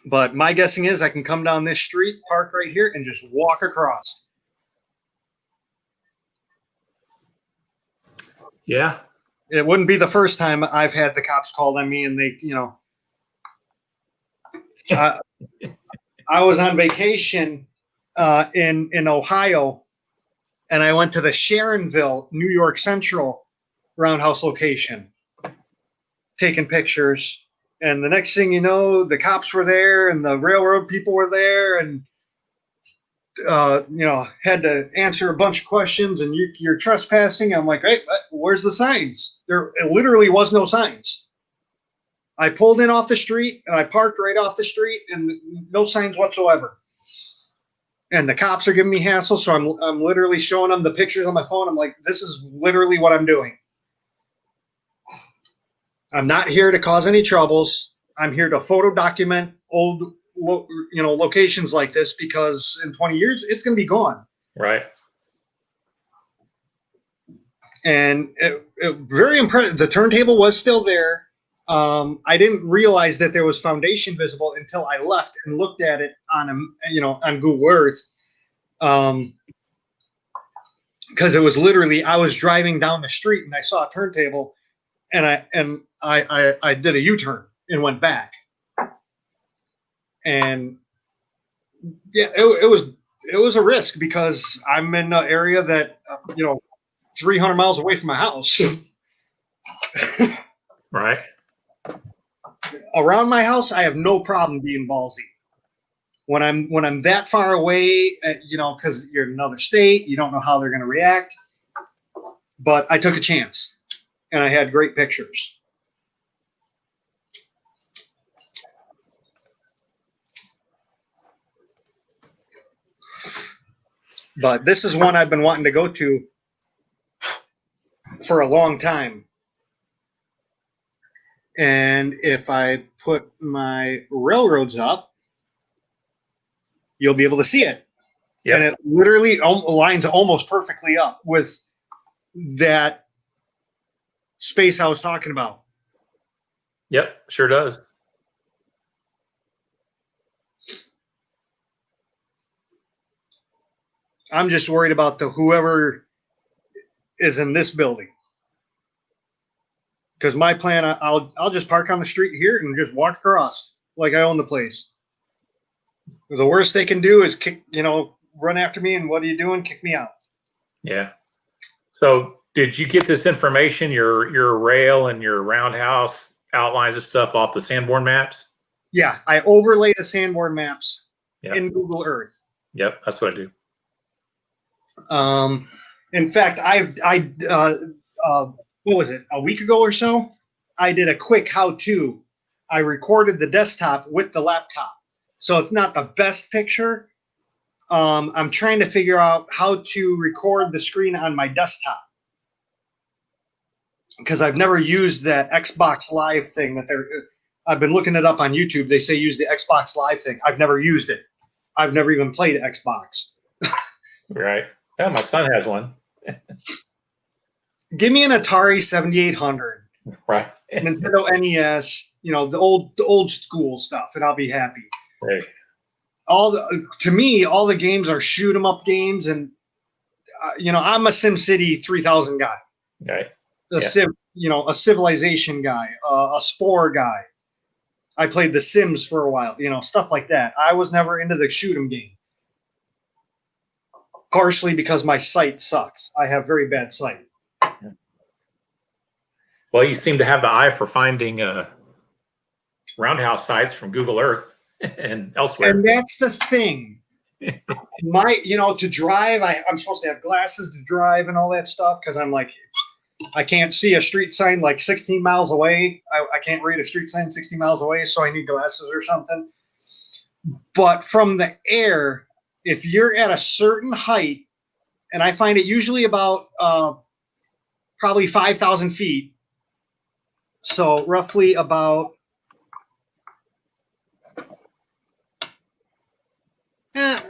But my guessing is I can come down this street, park right here, and just walk across. Yeah. It wouldn't be the first time I've had the cops called on me, and they, I was on vacation in Ohio, and I went to the Sharonville, New York Central Roundhouse location, taking pictures. And the next thing you know, the cops were there and the railroad people were there, and had to answer a bunch of questions. And you're trespassing. I'm like, hey, where's the signs? There literally was no signs. I pulled in off the street and I parked right off the street, and no signs whatsoever. And the cops are giving me hassle, so I'm literally showing them the pictures on my phone. I'm like, this is literally what I'm doing. I'm not here to cause any troubles. I'm here to photo document old, locations like this, because in 20 years, it's going to be gone. Right. And very impressive. The turntable was still there. I didn't realize that there was foundation visible until I left and looked at it on Google Earth. Because it was literally, I was driving down the street and I saw a turntable, and I did a U-turn and went back. And yeah, it was a risk, because I'm in an area that 300 miles away from my house. Right. Around my house, I have no problem being ballsy. When I'm that far away, because you're in another state, you don't know how they're going to react. But I took a chance, and I had great pictures. But this is one I've been wanting to go to for a long time. And if I put my railroads up, you'll be able to see it. Yep. And it literally lines almost perfectly up with that space I was talking about. Yep, sure does. I'm just worried about whoever is in this building. Because my plan, I'll just park on the street here and just walk across like I own the place. The worst they can do is run after me, and what are you doing? Kick me out. Yeah. So did you get this information, your rail and your roundhouse outlines and stuff, off the Sanborn maps? Yeah, I overlay the Sanborn maps in Google Earth. Yep, that's what I do. In fact, what was it, a week ago or so? I did a quick how-to. I recorded the desktop with the laptop. So it's not the best picture. I'm trying to figure out how to record the screen on my desktop, because I've never used that Xbox Live thing I've been looking it up on YouTube. They say use the Xbox Live thing. I've never used it. I've never even played Xbox. Right. Yeah, my son has one. Give me an Atari 7800. Right. Nintendo NES, the old school stuff, and I'll be happy. Right. To me, all the games are shoot 'em up games, and I'm a SimCity 3000 guy. Right. a civilization guy, a spore guy. I played The Sims for a while, stuff like that. I was never into the shoot 'em game. Partially because my sight sucks. I have very bad sight. Well, you seem to have the eye for finding roundhouse sites from Google Earth and elsewhere. And that's the thing. To drive, I'm supposed to have glasses to drive and all that stuff because I'm like, I can't see a street sign like 16 miles away. I can't read a street sign 60 miles away, so I need glasses or something. But from the air, if you're at a certain height, and I find it usually about probably 5,000 feet, so roughly about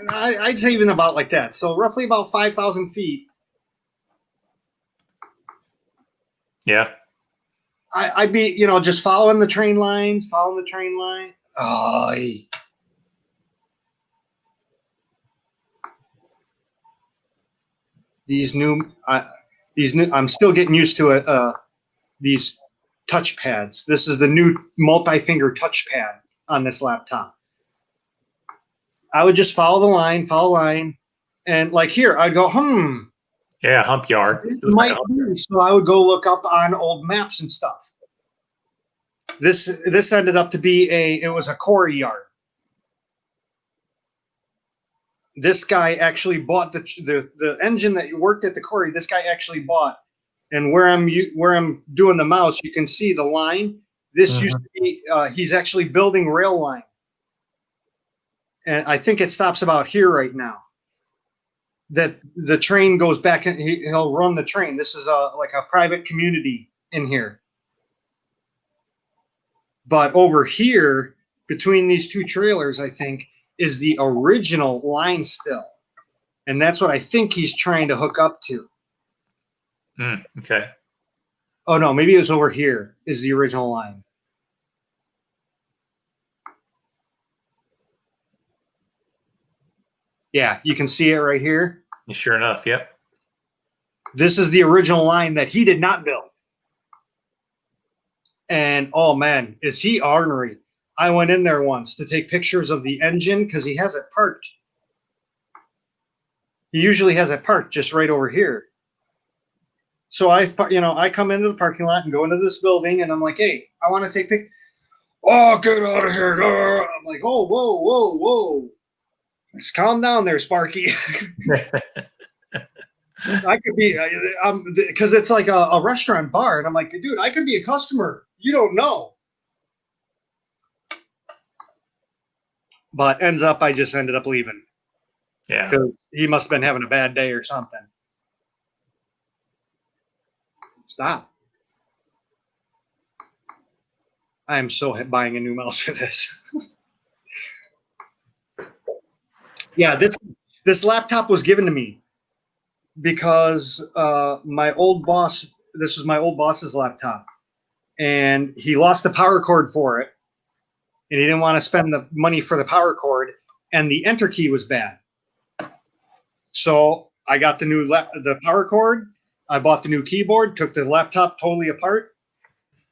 I'd say even about like that. So roughly about 5,000 feet. Yeah. I'd be, just following the train line. I'm still getting used to it. These touch pads. This is the new multi-finger touch pad on this laptop. I would just follow the line, and like here, I'd go, Yeah, hump yard. Might be. So I would go look up on old maps and stuff. This ended up to be it was a quarry yard. This guy actually bought the engine that worked at the quarry. This guy actually bought, and where I'm doing the mouse, you can see the line. This used to be. He's actually building rail line, and I think it stops about here right now. That the train goes back and he'll run the train. This is like a private community in here. But over here, between these two trailers, I think, is the original line still. And that's what I think he's trying to hook up to. Okay. Oh, no, maybe it was over here is the original line. Yeah, you can see it right here. Sure enough, yep. This is the original line that he did not build. And, oh, man, is he ornery. I went in there once to take pictures of the engine because he has it parked. He usually has it parked just right over here. So I come into the parking lot and go into this building, and I'm like, hey, I want to take pictures. Oh, get out of here. I'm like, oh, whoa. Just calm down there, Sparky. I could be, because it's like a restaurant bar, and I'm like, dude, I could be a customer. You don't know. But ends up, I just ended up leaving. Yeah. Because he must have been having a bad day or something. Stop. I am so buying a new mouse for this. Yeah, this laptop was given to me because my old boss, this was my old boss's laptop, and he lost the power cord for it, and he didn't want to spend the money for the power cord, and the enter key was bad. So I got the power cord, I bought the new keyboard, took the laptop totally apart.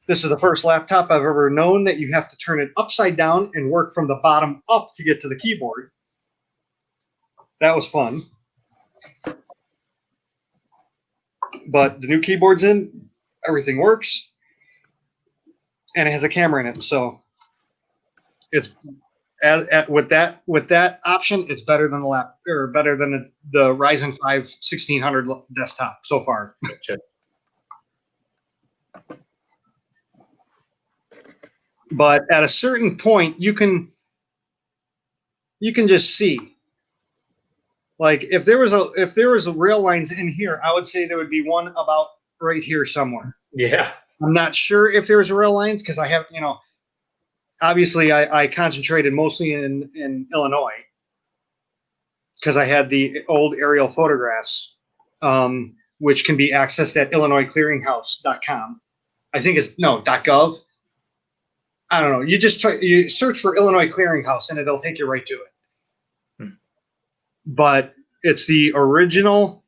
This is the first laptop I've ever known that you have to turn it upside down and work from the bottom up to get to the keyboard. That was fun. But the new keyboard's in, everything works, and it has a camera in it. So it's with that option, it's better than the Ryzen 5 1600 desktop so far. Gotcha. But at a certain point, you can just see. Like if there was a rail lines in here, I would say there would be one about right here somewhere. Yeah. I'm not sure if there's rail lines because I have, obviously I concentrated mostly in Illinois because I had the old aerial photographs, which can be accessed at IllinoisClearinghouse.com. I think it's .gov. I don't know. You search for Illinois Clearinghouse and it'll take you right to it. But it's the original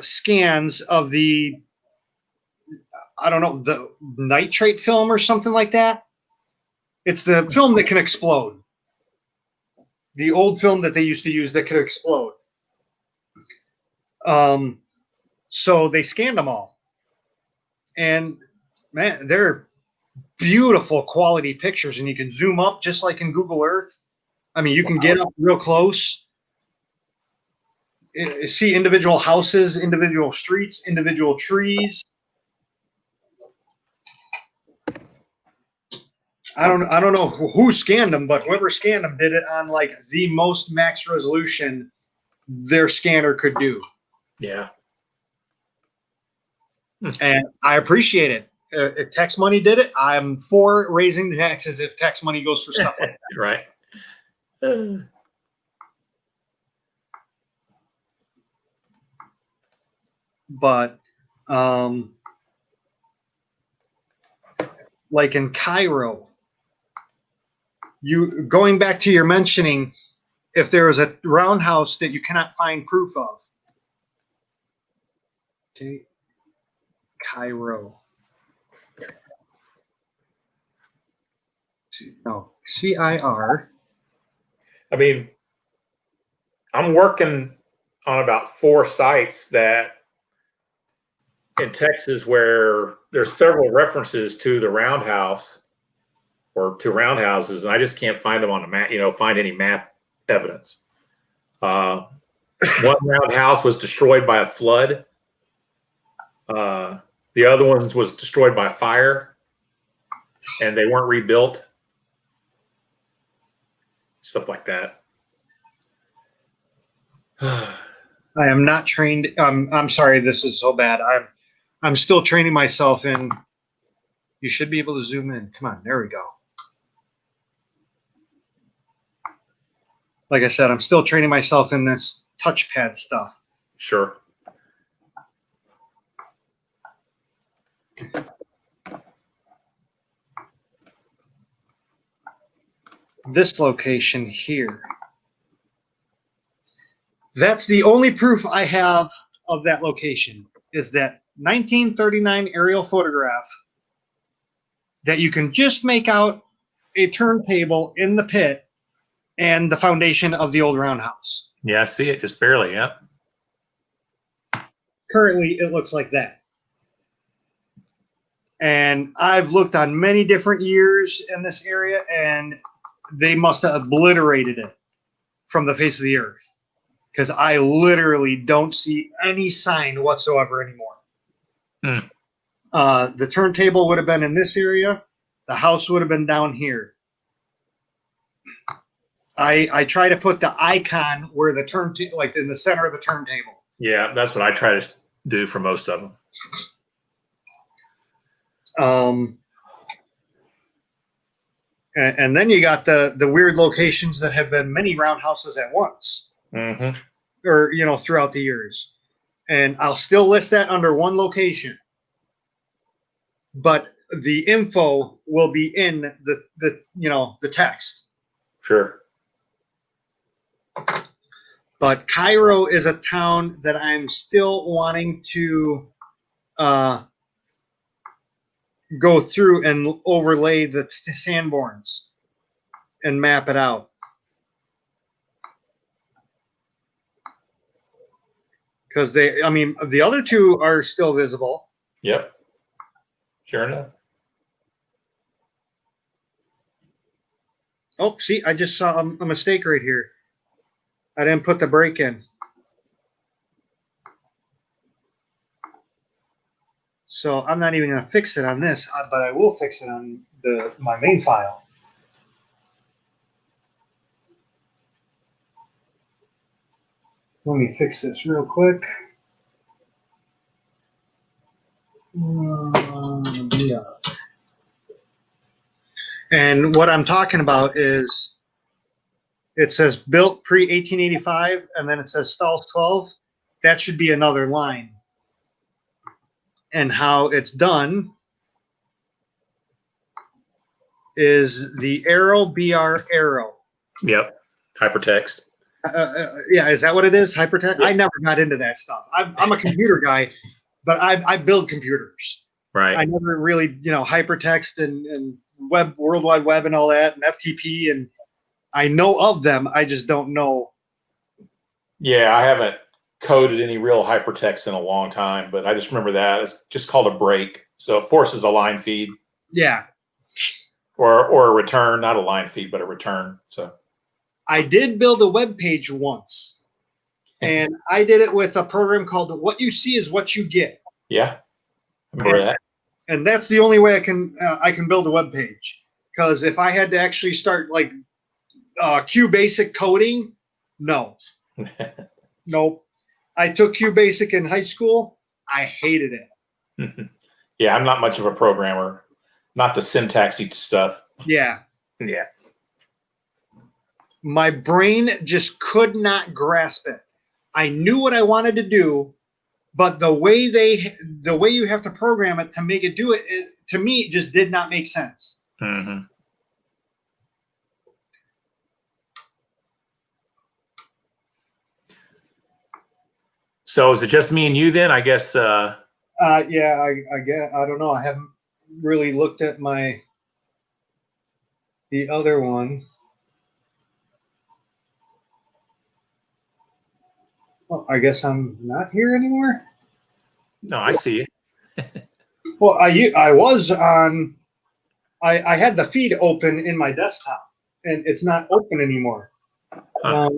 scans of the I don't know, the nitrate film or something like that. It's the film that can explode. The old film that they used to use that could explode. So they scanned them all. And man, they're beautiful quality pictures, and you can zoom up just like in Google Earth. I mean, you can get up real close, see individual houses, individual streets, individual trees. I don't know who scanned them, but whoever scanned them did it on like the most max resolution their scanner could do. Yeah. And I appreciate it. If tax money did it, I'm for raising the taxes if tax money goes for stuff like that. Right. But like in Cairo, you going back to your mentioning, if there is a roundhouse that you cannot find proof of. Okay. Cairo. No, CIR. I mean, I'm working on about 4 sites that in Texas where there's several references to the roundhouse or to roundhouses, and I just can't find them on the map, find any map evidence. One roundhouse was destroyed by a flood. The other one was destroyed by fire, and they weren't rebuilt. Stuff like that. I am not trained. I'm sorry, this is so bad. I'm still training myself in. You should be able to zoom in. Come on, there we go. Like I said, I'm still training myself in this touchpad stuff. Sure. This location here. That's the only proof I have of that location, is that 1939 aerial photograph that you can just make out a turntable in the pit and the foundation of the old roundhouse. Yeah, I see it just barely. Yep. Currently, it looks like that. And I've looked on many different years in this area, and they must have obliterated it from the face of the earth, because I literally don't see any sign whatsoever anymore. The turntable would have been in this area. The house would have been down here. I try to put the icon where the turntable, like in the center of the turntable. Yeah, that's what I try to do for most of them. And then you got the weird locations that have been many roundhouses at once, or throughout the years. And I'll still list that under one location, but the info will be in the text. Sure. But Cairo is a town that I'm still wanting to go through and overlay the Sanborns and map it out. Because the other two are still visible. Yep. Sure enough. Oh, see, I just saw a mistake right here. I didn't put the brake in. So I'm not even going to fix it on this, but I will fix it on my main file. Let me fix this real quick. Yeah. And what I'm talking about is, it says built pre-1885, and then it says stalls 12. That should be another line. And how it's done is the arrow, BR arrow. Yep. Hypertext. Yeah, is that what it is? Hypertext? I never got into that stuff. I'm a computer guy, but I build computers. Right. I never really, hypertext and web, World Wide Web and all that, and FTP, and I know of them. I just don't know. Yeah, I haven't coded any real hypertext in a long time, but I just remember that it's just called a break. So it forces a line feed. Yeah. Or a return, not a line feed, but a return. So I did build a web page once, and I did it with a program called "What You See Is What You Get." Yeah, I remember that. And that's the only way I can build a web page. Because if I had to actually start like QBasic coding, no, nope. I took QBasic in high school. I hated it. Yeah, I'm not much of a programmer. Not the syntaxy stuff. Yeah. Yeah. My brain just could not grasp it. I knew what I wanted to do, but the way you have to program it to make it do it, to me, it just did not make sense. Mm-hmm. So is it just me and you then? I guess. Yeah, I get. I don't know. I haven't really looked at the other one. Well, I guess I'm not here anymore. No, I see it. Well, I was on. I had the feed open in my desktop, and it's not open anymore. Huh.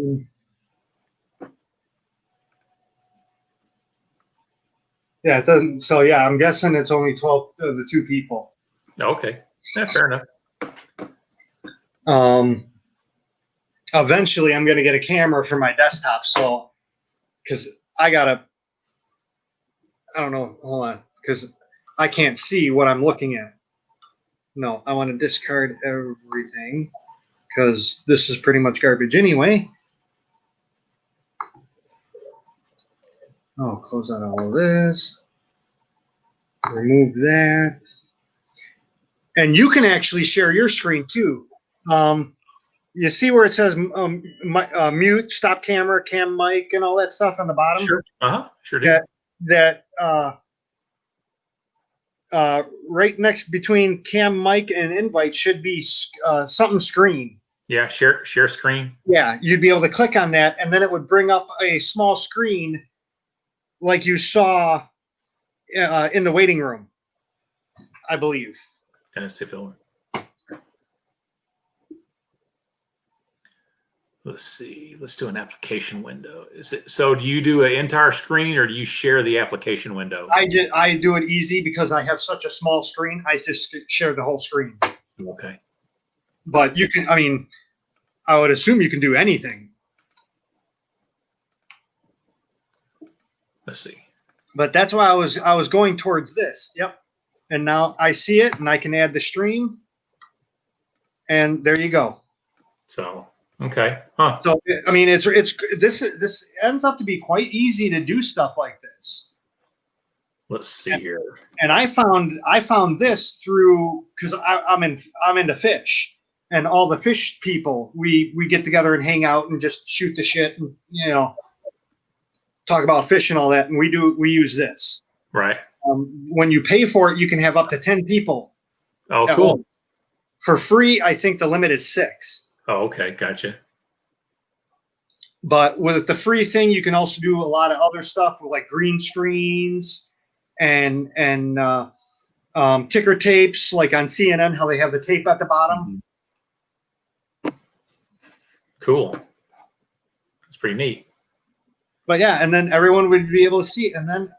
Yeah, it doesn't. So yeah, I'm guessing it's only 12 of the two people. Okay, yeah, fair enough. Eventually, I'm going to get a camera for my desktop, so because I don't know, hold on, because I can't see what I'm looking at. No, I want to discard everything because this is pretty much garbage anyway. Oh, close out all of this. Remove that. And you can actually share your screen too. You see where it says mute, stop camera, cam mic, and all that stuff on the bottom? Sure. Sure do. That right next between cam mic and invite should be something screen. Yeah, share screen. Yeah, you'd be able to click on that, and then it would bring up a small screen like you saw in the waiting room, I believe. Let's see. Let's do an application window. Is it so? Do you do an entire screen, or do you share the application window? I do it easy because I have such a small screen. I just share the whole screen. Okay. But you can. I mean, I would assume you can do anything. Let's see. But that's why I was going towards this. Yep. And now I see it, and I can add the stream, and there you go. So. Okay. Huh. So I mean, it's this ends up to be quite easy to do stuff like this. Let's see here. And I found this through because I'm into fish, and all the fish people we get together and hang out and just shoot the shit and talk about fish and all that. And we use this. Right. When you pay for it, you can have up to 10 people. Oh, cool. For free, I think the limit is 6. Oh, okay. Gotcha. But with the free thing, you can also do a lot of other stuff with like green screens and ticker tapes, like on CNN, how they have the tape at the bottom. Cool. That's pretty neat. But yeah, and then everyone would be able to see it. And then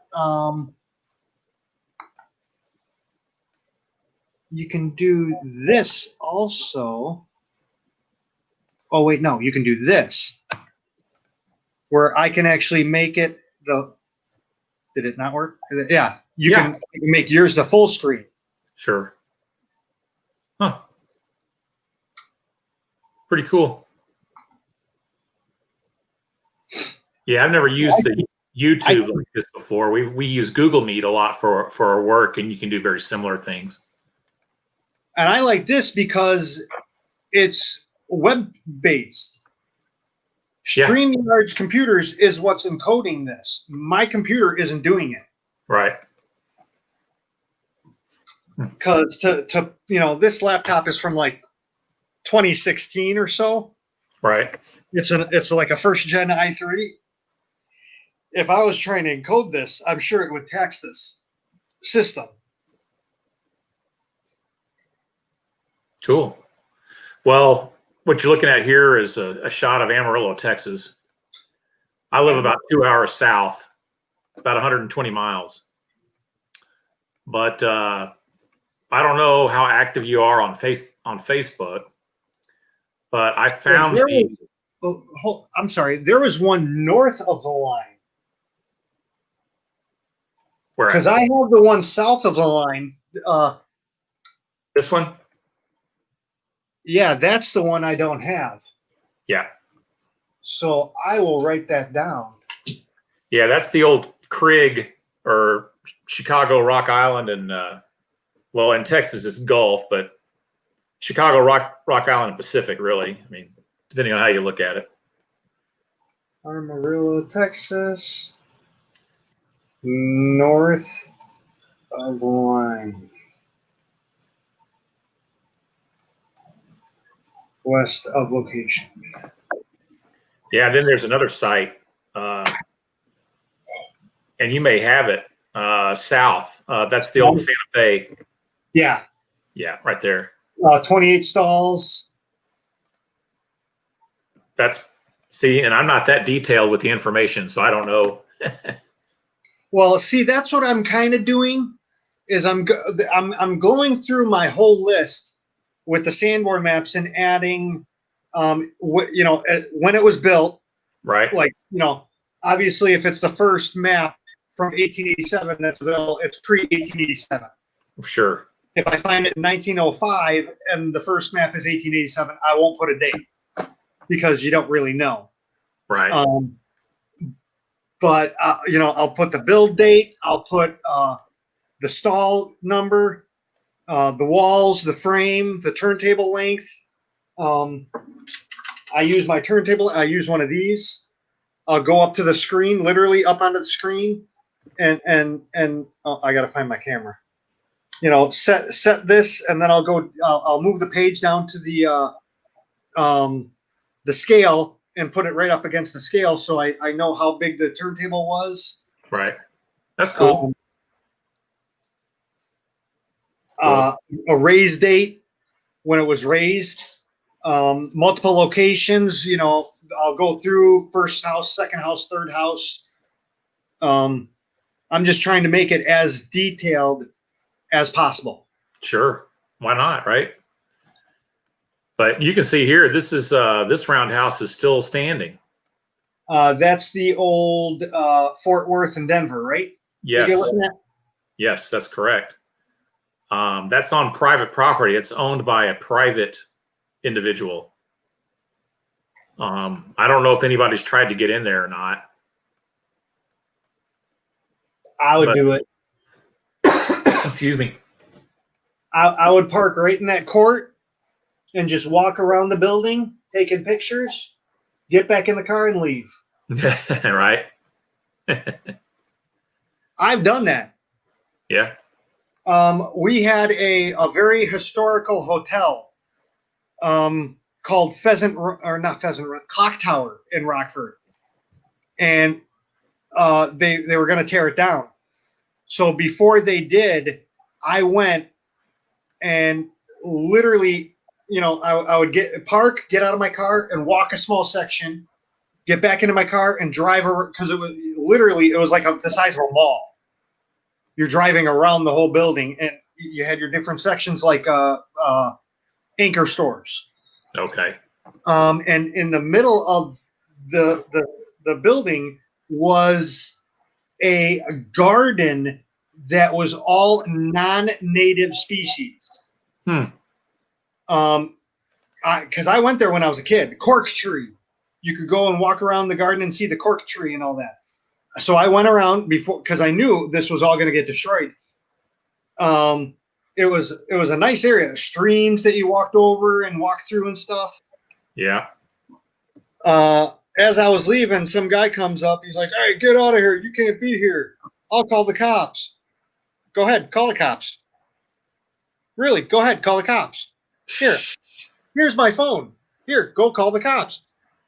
you can do this also. Oh, wait, no, you can do this. Where I can actually make it did it not work? Yeah, you can make yours the full screen. Sure. Huh. Pretty cool. Yeah, I've never used the YouTube like this before. We use Google Meet a lot for our work, and you can do very similar things. And I like this because it's web-based. StreamYard's computers is what's encoding this. My computer isn't doing it. Right. because this laptop is from like 2016 or so. Right. It's like a first gen i3. If I was trying to encode this, I'm sure it would tax this system. Cool. Well, what you're looking at here is a shot of Amarillo, Texas. I live about 2 hours south, about 120 miles. But I don't know how active you are on Facebook, but I found I'm sorry. There was one north of the line. Because I have the one south of the line. This one? Yeah, that's the one I don't have. Yeah. So I will write that down. Yeah, that's the old Crig or Chicago, Rock Island, and well, in Texas it's Gulf, but Chicago, Rock Island, and Pacific, really. I mean, depending on how you look at it. Amarillo, Texas, north of the line, west of location. Yeah, then there's another site, and you may have it south. That's the old Santa Fe. Yeah. Yeah, right there. 28 stalls. And I'm not that detailed with the information, so I don't know. Well, see, that's what I'm kind of doing. Is I'm going through my whole list with the Sanborn maps and adding, when it was built. Right. Like, obviously, if it's the first map from 1887 that's built, it's pre-1887. Sure. If I find it in 1905 and the first map is 1887, I won't put a date because you don't really know. Right. But I'll put the build date. I'll put the stall number, the walls, the frame, the turntable length. I use my turntable. I use one of these. I'll go up to the screen, literally up onto the screen, and I got to find my camera. Set this, and then I'll go. I'll move the page down to the scale and put it right up against the scale, so I know how big the turntable was. Right. That's cool. A raise date when it was raised. Multiple locations. I'll go through first house, second house, third house. I'm just trying to make it as detailed as possible. Sure. Why not, right? But you can see here, this roundhouse is still standing. That's the old Fort Worth in Denver, right? Yes. Yes, that's correct. That's on private property. It's owned by a private individual. I don't know if anybody's tried to get in there or not. I would do it. Excuse me. I would park right in that court and just walk around the building, taking pictures, get back in the car and leave. Right. I've done that. Yeah. We had a very historical hotel called Clock Tower in Rockford. And they were going to tear it down. So before they did, I went and literally, I would get out of my car and walk a small section, get back into my car and drive over, because it was like the size of a mall. You're driving around the whole building, and you had your different sections like anchor stores. Okay. And in the middle of the building was a garden that was all non-native species. Because I went there when I was a kid. Cork tree. You could go and walk around the garden and see the cork tree and all that. So I went around before, because I knew this was all going to get destroyed. It was a nice area. Streams that you walked over and walked through and stuff. Yeah. As I was leaving, some guy comes up. He's like, "Hey, get out of here. You can't be here. I'll call the cops." Go ahead, call the cops. Really? Go ahead, call the cops. Here's my phone. Here, go call the cops.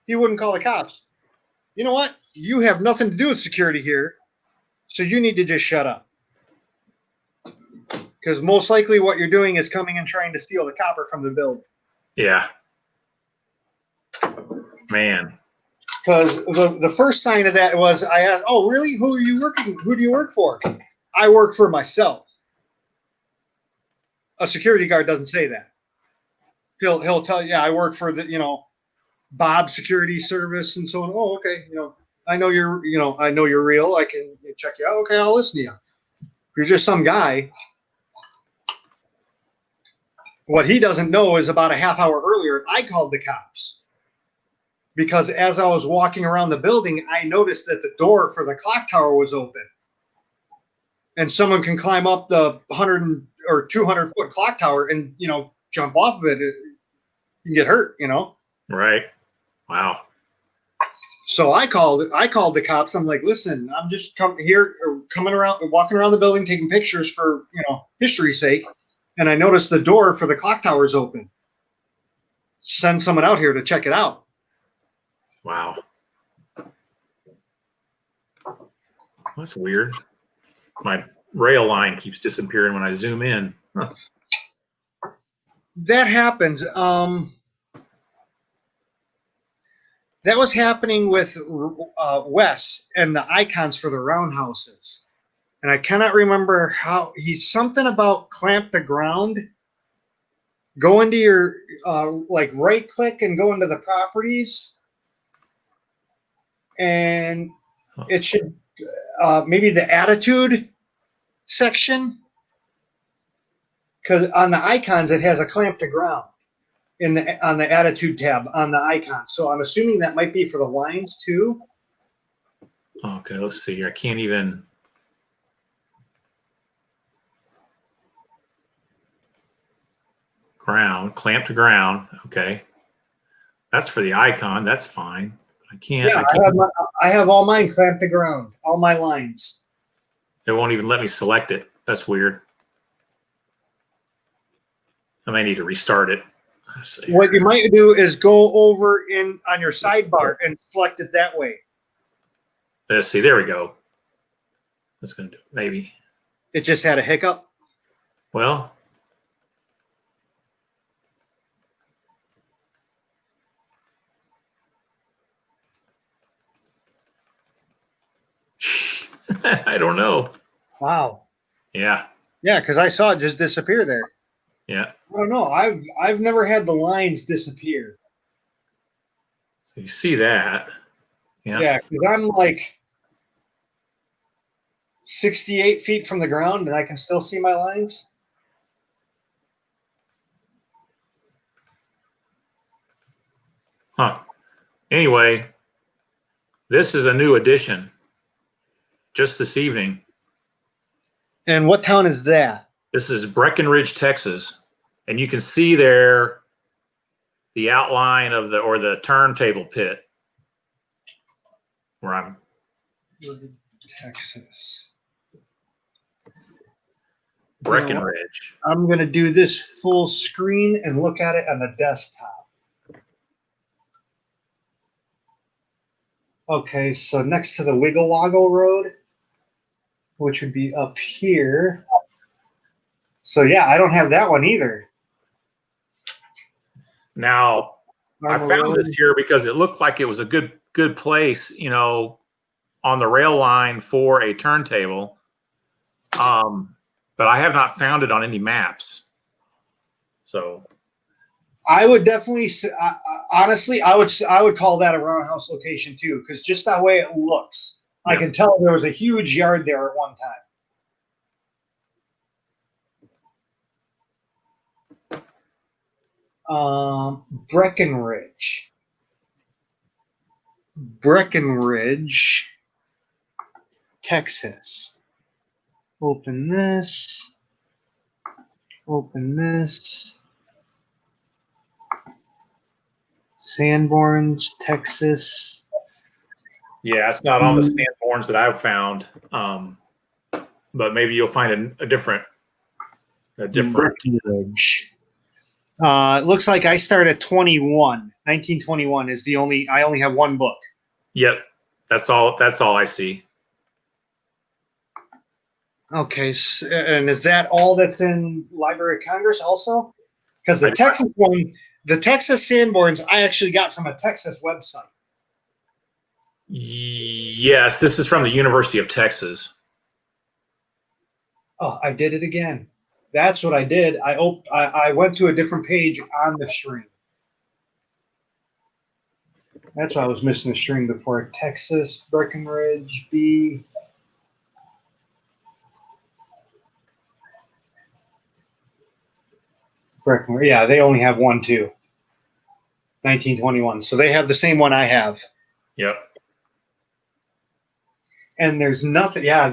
He wouldn't call the cops. You know what? You have nothing to do with security here, so you need to just shut up. Because most likely what you're doing is coming and trying to steal the copper from the building. Yeah. Man. Because the first sign of that was I asked, "Oh, really? Who do you work for?" I work for myself. A security guard doesn't say that. He'll tell you, "Yeah, I work for the Bob Security Service and so on." Oh, okay. I know you're real. I can check you out. Okay, I'll listen to you. If you're just some guy, what he doesn't know is about a half hour earlier, I called the cops. Because as I was walking around the building, I noticed that the door for the clock tower was open. And someone can climb up the 100 or 200-foot clock tower and, jump off of it. You can get hurt, Right. Wow. So I called the cops. I'm like, listen, I'm just coming around, walking around the building, taking pictures for, history's sake. And I noticed the door for the clock tower is open. Send someone out here to check it out. Wow. That's weird. My rail line keeps disappearing when I zoom in. Huh. That happens. That was happening with Wes and the icons for the roundhouses. And I cannot remember how he's something about clamp the ground. Go into your right click and go into the properties. And it should maybe the attitude section, because on the icons it has a clamp to ground on the attitude tab on the icon. So I'm assuming that might be for the lines too. Okay, let's see here. I can't even. Clamp to ground. Okay, that's for the icon. That's fine. I can't. Yeah, I have all mine clamped to ground, all my lines. It won't even let me select it. That's weird. I may need to restart it. What you might do is go over on your sidebar and select it that way. Let's see. There we go. That's going to do it. Maybe. It just had a hiccup. Well. I don't know. Wow. Yeah. Yeah, because I saw it just disappear there. Yeah. I don't know. I've never had the lines disappear. So you see that. Yeah. Yeah, because I'm like 68 feet from the ground and I can still see my lines. Huh. Anyway, this is a new addition. Just this evening. And what town is that? This is Breckenridge, Texas. And you can see there the outline of the turntable pit where I'm. Texas. Breckenridge. I'm going to do this full screen and look at it on the desktop. Okay, so next to the Wiggle Woggle Road, which would be up here. So yeah, I don't have that one either. Now, I found this here because it looked like it was a good place, on the rail line for a turntable. But I have not found it on any maps. So I would definitely, honestly, I would call that a roundhouse location too, because just that way it looks. Yeah. I can tell there was a huge yard there at one time. Breckenridge, Texas. Open this. Sanborns, Texas. Yeah, it's not on the Sanborns that I've found, but maybe you'll find a different A different. Breckenridge. It looks like I start at 1921 is I only have one book. Yep. That's all I see. Okay. And is that all that's in Library of Congress also? Because the Texas one, the Texas Sanborns, I actually got from a Texas website. Yes, this is from the University of Texas. Oh, I did it again. That's what I did. I went to a different page on the string. That's why I was missing the string before. Texas, Breckenridge, B. Breckenridge. Yeah, they only have one, too. 1921. So they have the same one I have. Yep. And there's nothing. Yeah,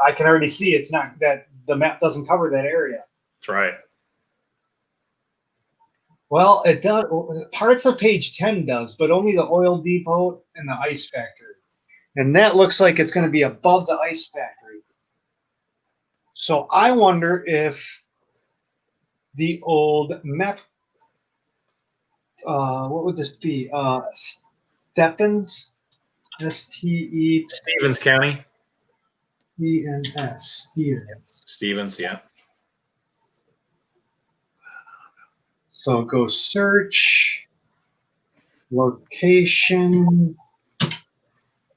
I can already see it's not that the map doesn't cover that area. That's right. Well, it does. Parts of page 10 does, but only the oil depot and the ice factory. And that looks like it's going to be above the ice factory. So I wonder if the old map, what would this be? Stephens? Stevens County. Stevens. Stevens, yeah. So go search, location,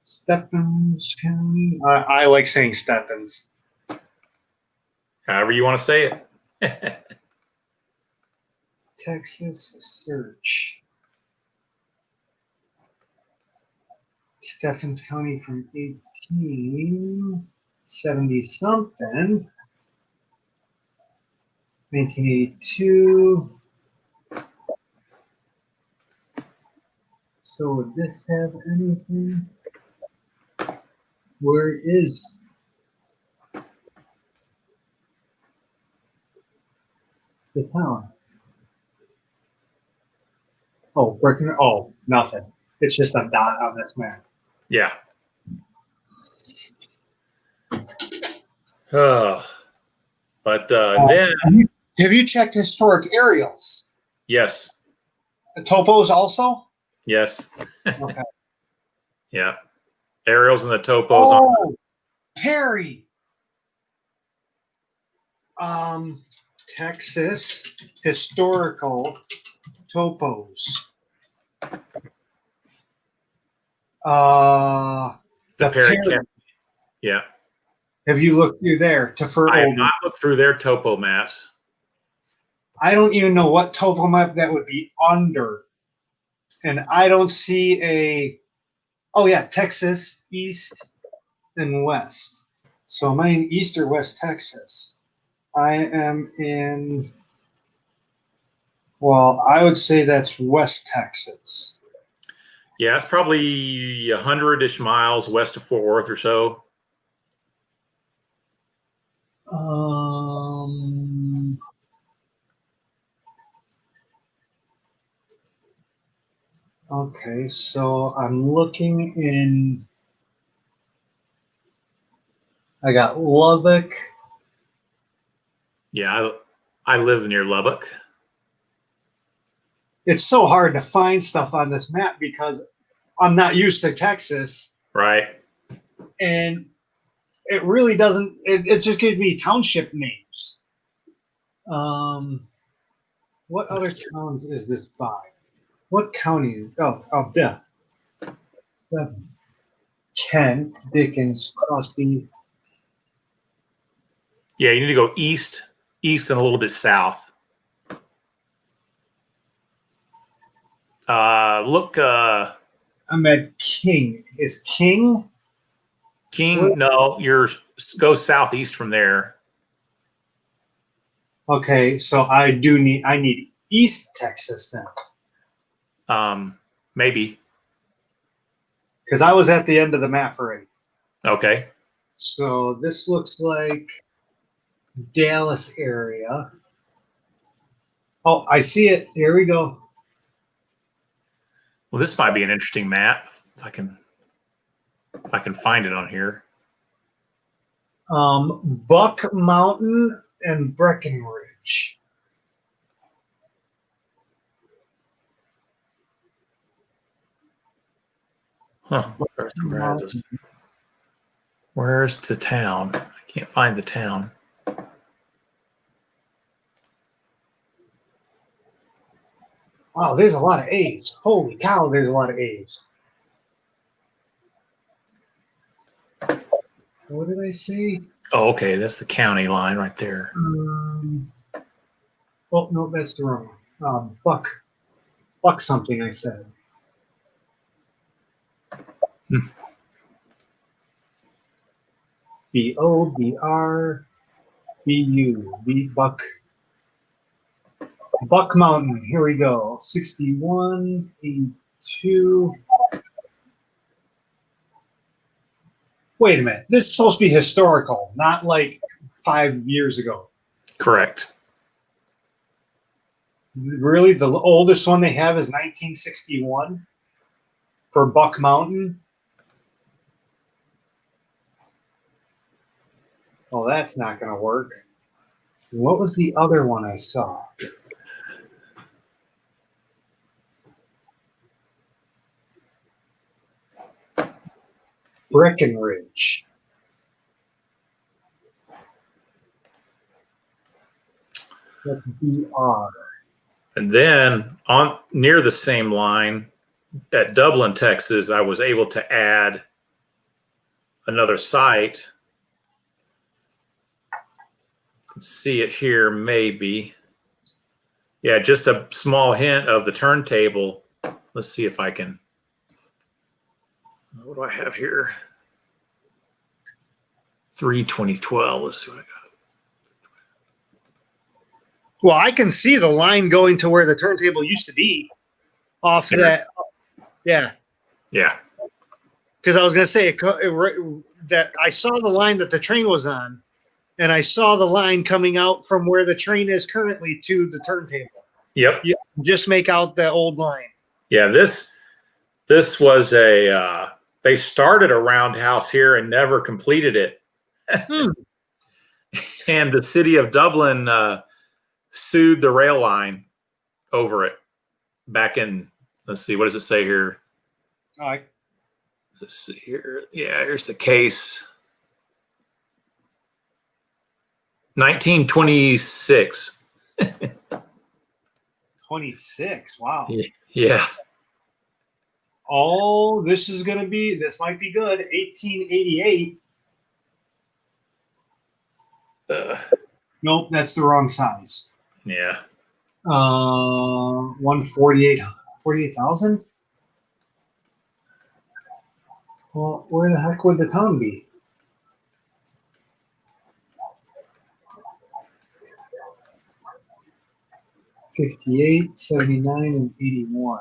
Stephens County. I like saying Stephens. However you want to say it. Texas search. Stephens County from 1870 something. 1982. So would this have anything? Where is the town? Oh, Breckenridge. Oh, nothing. It's just a dot on this map. Yeah. But then. Have you checked historic aerials? Yes. The topos also? Yes. Okay. Yeah. Aerials and the topos. Oh, Perry. Texas historical topos. The Perry County. Yeah. Have you looked through there I have not looked through their topo maps. I don't even know what topo map that would be under. And I don't see Texas, east and west. So am I in east or west Texas? I am in, I would say that's west Texas. Yeah, it's probably 100-ish miles west of Fort Worth or so. Okay, so I'm looking in. I got Lubbock. Yeah, I live near Lubbock. It's so hard to find stuff on this map because I'm not used to Texas. Right. And it really doesn't, it just gives me township names. What other towns is this by? What county? Duh. Kent, Dickens, Crosby. Yeah, you need to go east and a little bit south. Look. I'm at King. Is King? King? No, go southeast from there. Okay, so I need East Texas then. Maybe. Because I was at the end of the map already. Okay. So this looks like Dallas area. Oh, I see it. Here we go. Well, this might be an interesting map if I can find it on here. Buck Mountain and Breckenridge. Huh. Where's the town? I can't find the town. Wow, there's a lot of A's. Holy cow, there's a lot of A's. What did I say? Oh, okay. That's the county line right there. Oh, no, that's the wrong one. Buck something I said. B-O-B-R-B-U. Buck. Buck Mountain. Here we go. 61, 82. Wait a minute. This is supposed to be historical, not like 5 years ago. Correct. Really? The oldest one they have is 1961 for Buck Mountain? Well, that's not going to work. What was the other one I saw? Breckenridge. That's BR. And then on near the same line at Dublin, Texas, I was able to add another site. You can see it here, maybe. Yeah, just a small hint of the turntable. Let's see if I can. What do I have here? 3/2012. Let's see what I got. Well, I can see the line going to where the turntable used to be off that. Yeah. Yeah. Because I was going to say that I saw the line that the train was on, and I saw the line coming out from where the train is currently to the turntable. Yep. You just make out the old line. Yeah, this was they started a roundhouse here and never completed it. And the city of Dublin sued the rail line over it back in, let's see, what does it say here? All right. Let's see here. Yeah, here's the case. 1926. 26. Wow. Yeah. Oh, this might be good. 1888. Nope, that's the wrong size. Yeah. 48,000? Well, where the heck would the town be? $58, $79, and $81.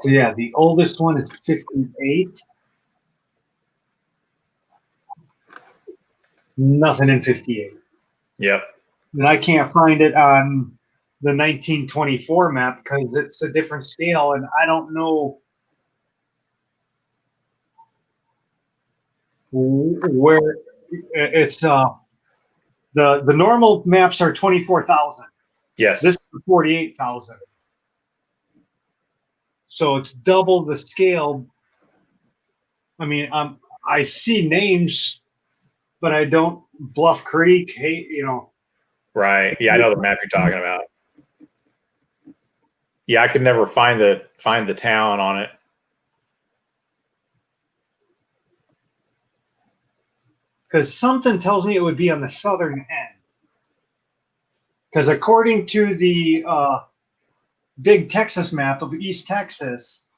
So yeah, the oldest one is 58. Nothing in 58. Yep. And I can't find it on the 1924 map because it's a different scale, and I don't know where it's. The normal maps are 24,000. Yes. This is 48,000. So it's double the scale. I mean, I see names, but I don't. Bluff Creek, Right. Yeah, I know the map you're talking about. Yeah, I could never find the town on it. Because something tells me it would be on the southern end. Because according to the big Texas map of East Texas,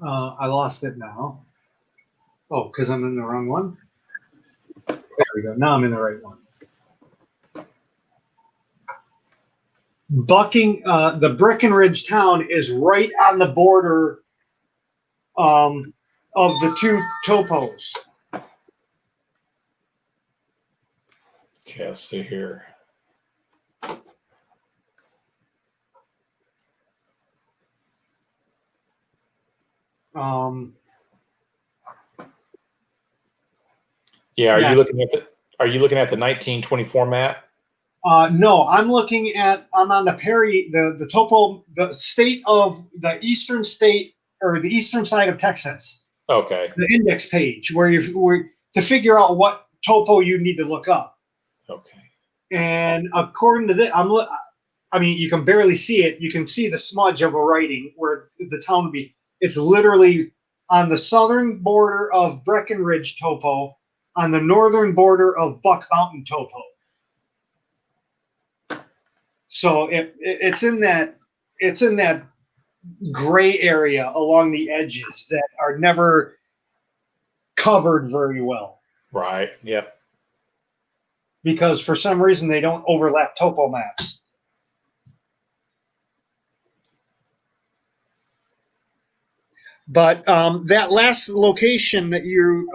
I lost it now. Oh, because I'm in the wrong one? There we go. Now I'm in the right one. The Breckenridge town is right on the border of the two topos. Okay, let's see here. Um, Yeah. yeah. Are you looking at the 1924 map? No, I'm on the the topo, the state of the eastern state or the eastern side of Texas, Okay. the index page where to figure out what topo you need to look up. Okay. And according to this, I mean, you can barely see it. You can see the smudge of a writing where the town would be. It's literally on the southern border of Breckenridge topo, on the northern border of Buck Mountain topo. So it's in that gray area along the edges that are never covered very well Right. Yep. because for some reason they don't overlap topo maps. But that last location that you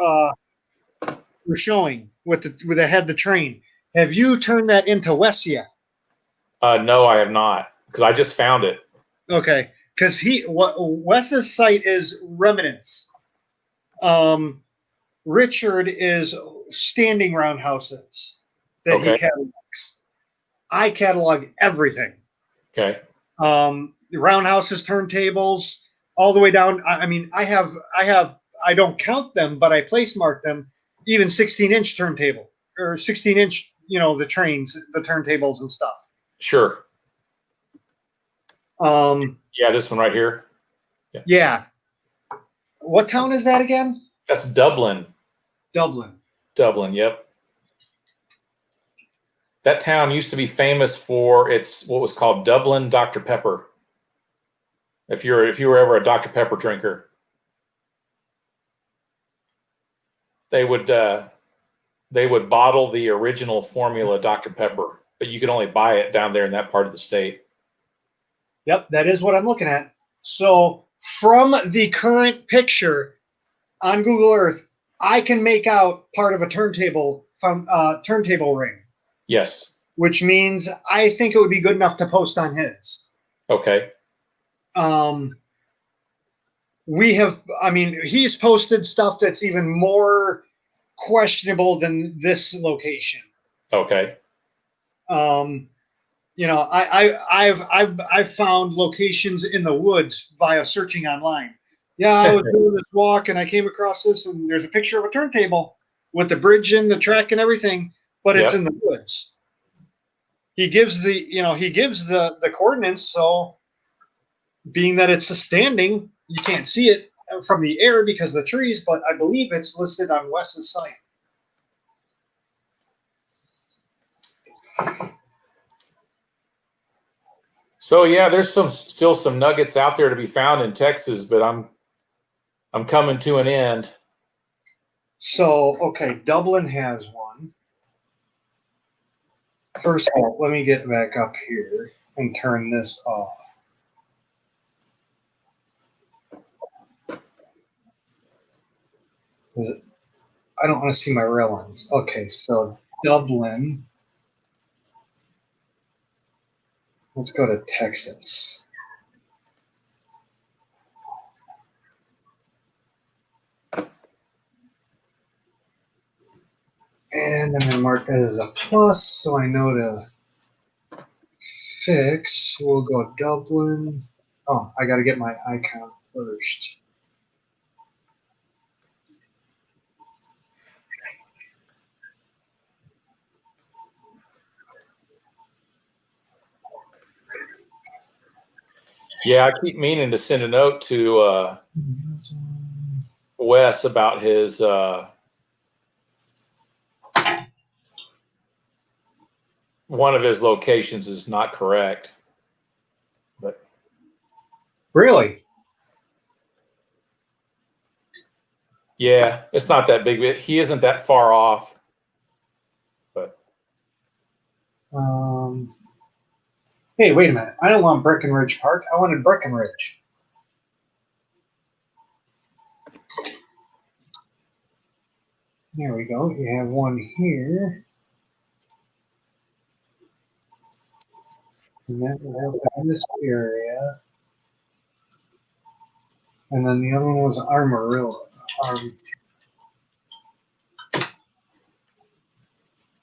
were showing with where they had the train, have you turned that into Wes yet? No, I have not because I just found it. Okay, because Wes's site is remnants. Richard is standing roundhouses that he Okay. catalogs. I catalog everything. Okay. Roundhouses, turntables, all the way down. I mean, I don't count them, but I place mark them. Even 16-inch turntable or 16-inch, the trains, the turntables and stuff. Sure. Um, Yeah, this one right here. yeah. What town is that again? That's Dublin. Dublin. Dublin. Yep. That town used to be famous for its what was called Dublin Dr. Pepper. If you were ever a Dr. Pepper drinker, they would bottle the original formula Dr. Pepper, but you could only buy it down there in that part of the state. Yep, that is what I'm looking at. So from the current picture on Google Earth, I can make out part of a turntable ring. Yes. Which means I think it would be good enough to post on his. Okay. He's posted stuff that's even more questionable than this location. Okay. I've found locations in the woods via searching online. Yeah, I was doing this walk and I came across this, and there's a picture of a turntable with the bridge and the track and everything, but it's in the woods. He gives the coordinates, so being that it's a standing, you can't see it from the air because of the trees, but I believe it's listed on Wes's site. So yeah, there's still some nuggets out there to be found in Texas, but I'm coming to an end. So, okay, Dublin has one. First of all, let me get back up here and turn this off. I don't want to see my rail lines. Okay, so Dublin. Let's go to Texas. And I'm going to mark that as a plus so I know to fix. We'll go Dublin. Oh, I got to get my icon first. Yeah, I keep meaning to send a note to Wes about his one of his locations is not correct. But Really? yeah, it's not that big. He isn't that far off. But hey, wait a minute. I don't want Breckenridge Park. I wanted Breckenridge. There we go. You have one here. And then we have in this area. And then the other one was Armorillo.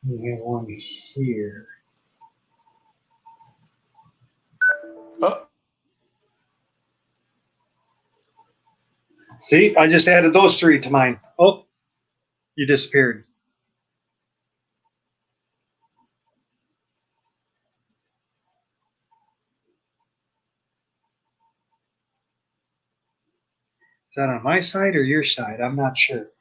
We have one here. Oh, See, I just added those three to mine. Oh, you disappeared. Is that on my side or your side? I'm not sure.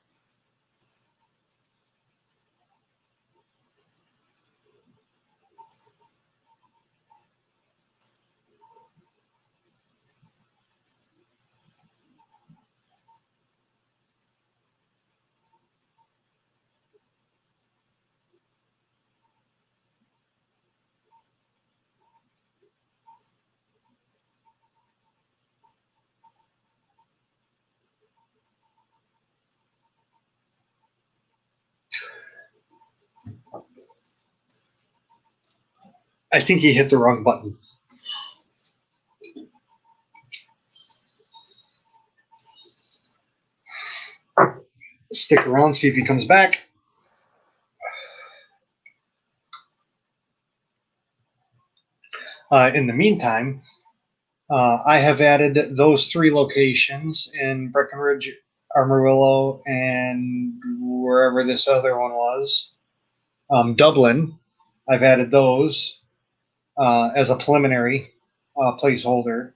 I think he hit the wrong button. Stick around, see if he comes back. In the meantime, I have added those three locations in Breckenridge, Amarillo, and wherever this other one was. Dublin, I've added those as a preliminary placeholder.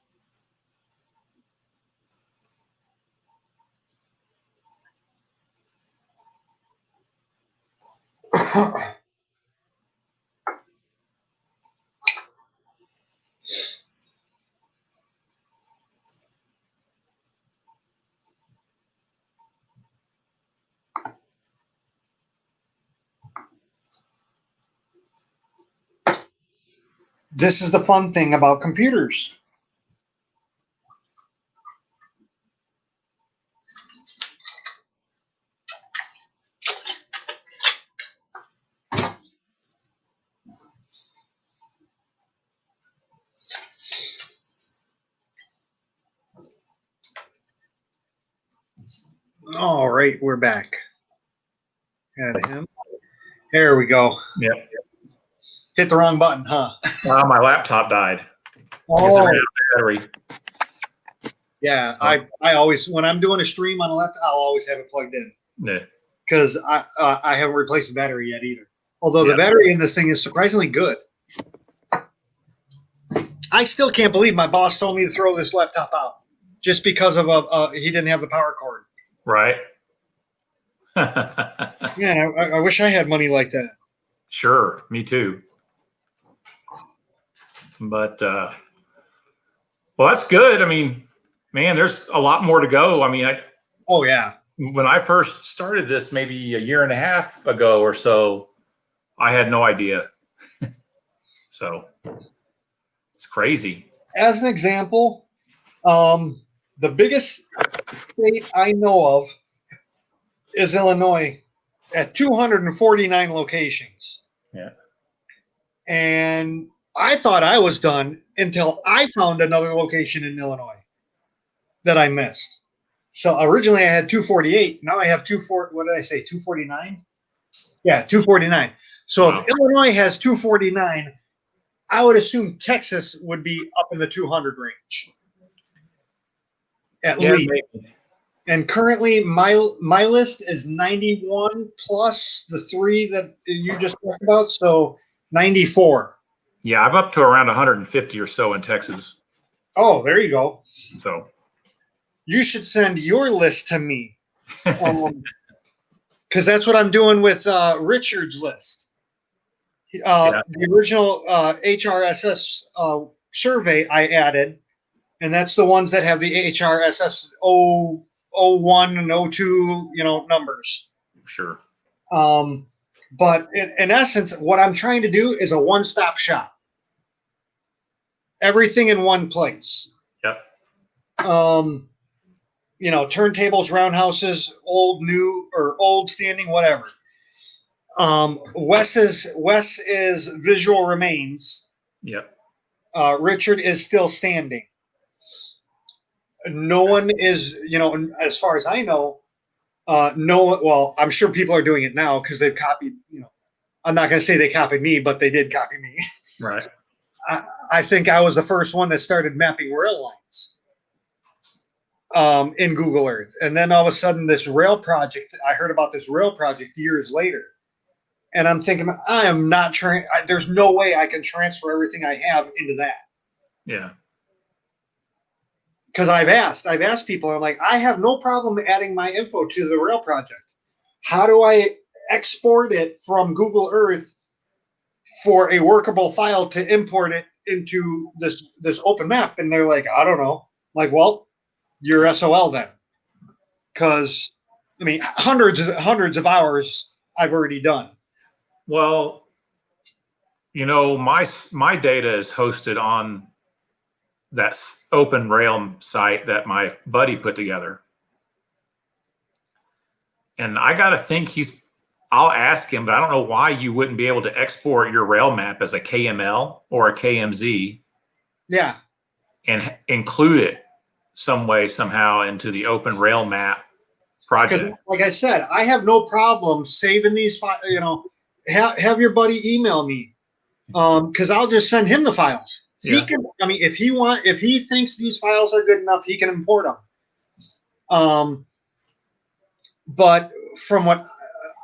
This is the fun thing about computers. All right, we're back. Add him. There we go. yep. Hit the wrong button, huh? My laptop died. Oh, Because it ran out of battery. yeah. So- I always, when I'm doing a stream on a laptop, I'll always have it plugged in Yeah. because I haven't replaced the battery yet either. Although Yeah. the battery in this thing is surprisingly good. I still can't believe my boss told me to throw this laptop out just because of he didn't have the power cord. Right. Man, I wish I had money like that. Sure. Me too. But well, that's good. I mean, man, there's a lot more to go. I mean, Oh yeah. when I first started this maybe a year and a half ago or so, I had no idea. So it's crazy. As an example, the biggest state I know of is Illinois at 249 locations. Yeah. And I thought I was done until I found another location in Illinois that I missed. So originally I had 248. Now I have 249? Yeah, 249. So Wow. if Illinois has 249, I would assume Texas would be up in the 200 range. At least. Maybe. And currently my list is 91 plus the three that you just talked about, so 94. Yeah, I'm up to around 150 or so in Texas. Oh, there you go. So You should send your list to me. Because that's what I'm doing with Richard's list. The original HRSS survey I added, and that's the ones that have the HRSS 01 and 02, numbers. sure. But in essence, what I'm trying to do is a one-stop shop. Everything in one place. Yep. Turntables, roundhouses, old, new, or old, standing, whatever. Wes is visual remains. Yep. Richard is still standing. no one is, as far as I know, no one, well, I'm sure people are doing it now because they've copied, I'm not going to say they copied me, but they did copy me. Right. I think I was the first one that started mapping rail lines in Google Earth. And then all of a sudden I heard about this rail project years later. And I'm thinking, I am not there's no way I can transfer everything I have into that. Yeah. Because I've asked people, I'm like, I have no problem adding my info to the rail project. How do I export it from Google Earth for a workable file to import it into this open map? And they're like, I don't know. I'm like, well, you're SOL then. Because, I mean, hundreds of hours I've already done. Well, my data is hosted on that open realm site that my buddy put together. And I got to think I'll ask him, but I don't know why you wouldn't be able to export your rail map as a KML or a KMZ. Yeah. And include it some way, somehow into the open rail map project. Like I said, I have no problem saving these files, have your buddy email me. Because I'll just send him the files. He can, I mean, if he thinks these files are good enough, he can import them. But from what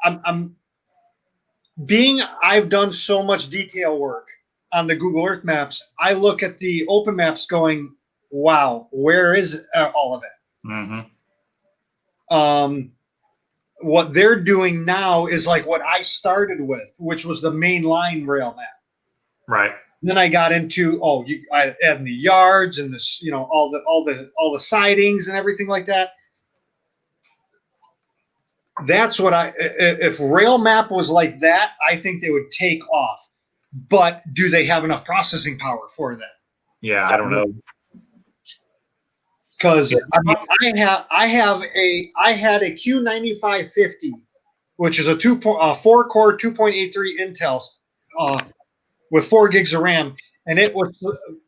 I've done so much detail work on the Google Earth maps. I look at the open maps going, wow, where is all of it? Mm-hmm. What they're doing now is like what I started with, which was the main line rail map. Right. Then I got into I add the yards and this, all the sidings and everything like that. That's what if rail map was like that, I think they would take off. But do they have enough processing power for that? Yeah, I don't know. Because I had a Q9550, which is a 4-core 2.83 Intel with 4 gigs of RAM, and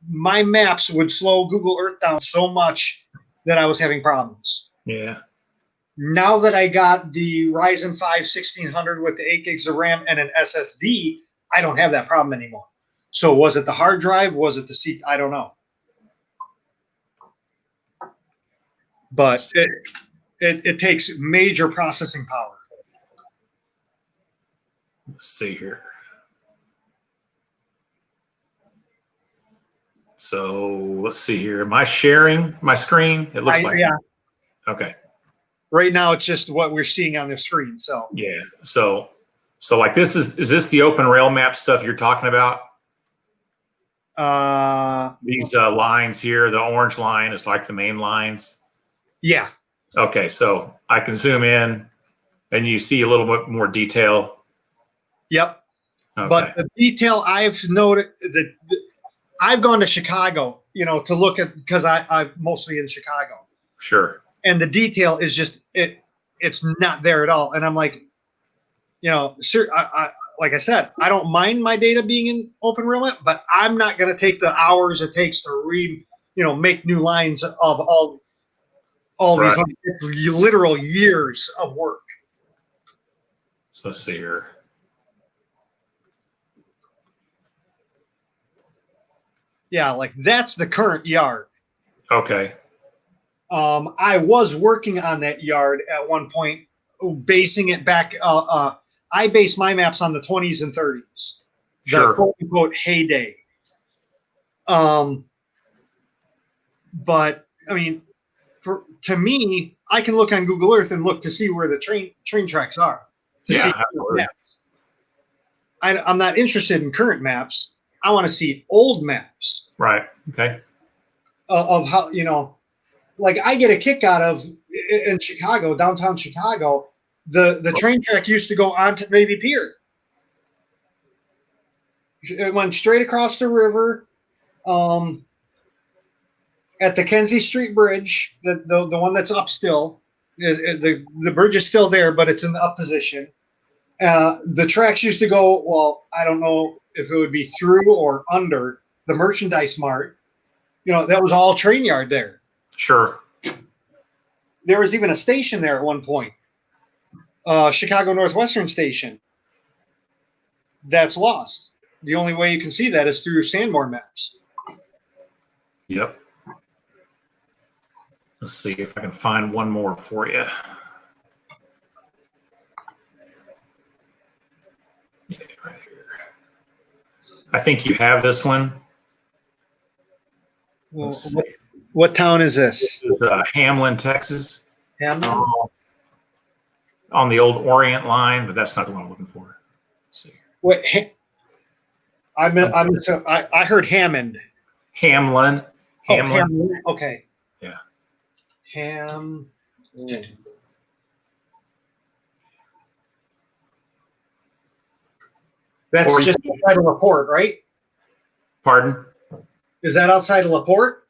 my maps would slow Google Earth down so much that I was having problems. Yeah. Now that I got the Ryzen 5 1600 with the 8 gigs of RAM and an SSD, I don't have that problem anymore. So was it the hard drive? Was it the seat? I don't know. But it takes major processing power. Let's see here. So let's see here. Am I sharing my screen? It looks like. Yeah. Okay. Right now, it's just what we're seeing on the screen. So yeah. So like this is this the open rail map stuff you're talking about? These lines here, the orange line is like the main lines. Yeah. Okay, so I can zoom in, and you see a little bit more detail. Yep. Okay. But the detail I've noted I've gone to Chicago, to look at, because I'm mostly in Chicago. Sure. And the detail is just it's not there at all. And I'm like, sir, like I said, I don't mind my data being in open rail map, but I'm not going to take the hours it takes to read, make new lines of all right. These literal years of work. So let's see here. Yeah, like that's the current yard. Okay. I was working on that yard at one point, basing it back. I base my maps on the 20s and 30s, Sure. the quote unquote heyday. But I mean, to me, I can look on Google Earth and look to see where the train tracks are. Yeah. I'm not interested in current maps. I want to see old maps. Right. Okay. Of how, like I get a kick out of in Chicago, downtown Chicago, the train track used to go onto Navy Pier. It went straight across the river, at the Kenzie Street Bridge, the one that's up still. The bridge is still there, but it's in the up position. The tracks used to go, well, I don't know if it would be through or under the merchandise mart. That was all train yard there. Sure. there was even a station there at one point, Chicago Northwestern station. That's lost. The only way you can see that is through Sanborn maps. Yep. Let's see if I can find one more for you. Yeah, right here. I think you have this one. What town is this? This is Hamlin, Texas. Hamlin? On the old Orient line, but that's not the one I'm looking for. Let's see. Wait, I heard Hammond. Hamlin. Hamlin. Oh, Hamlin. Okay. Yeah. Hamlin. That's just outside of LaPorte, right? Pardon? Is that outside of LaPorte?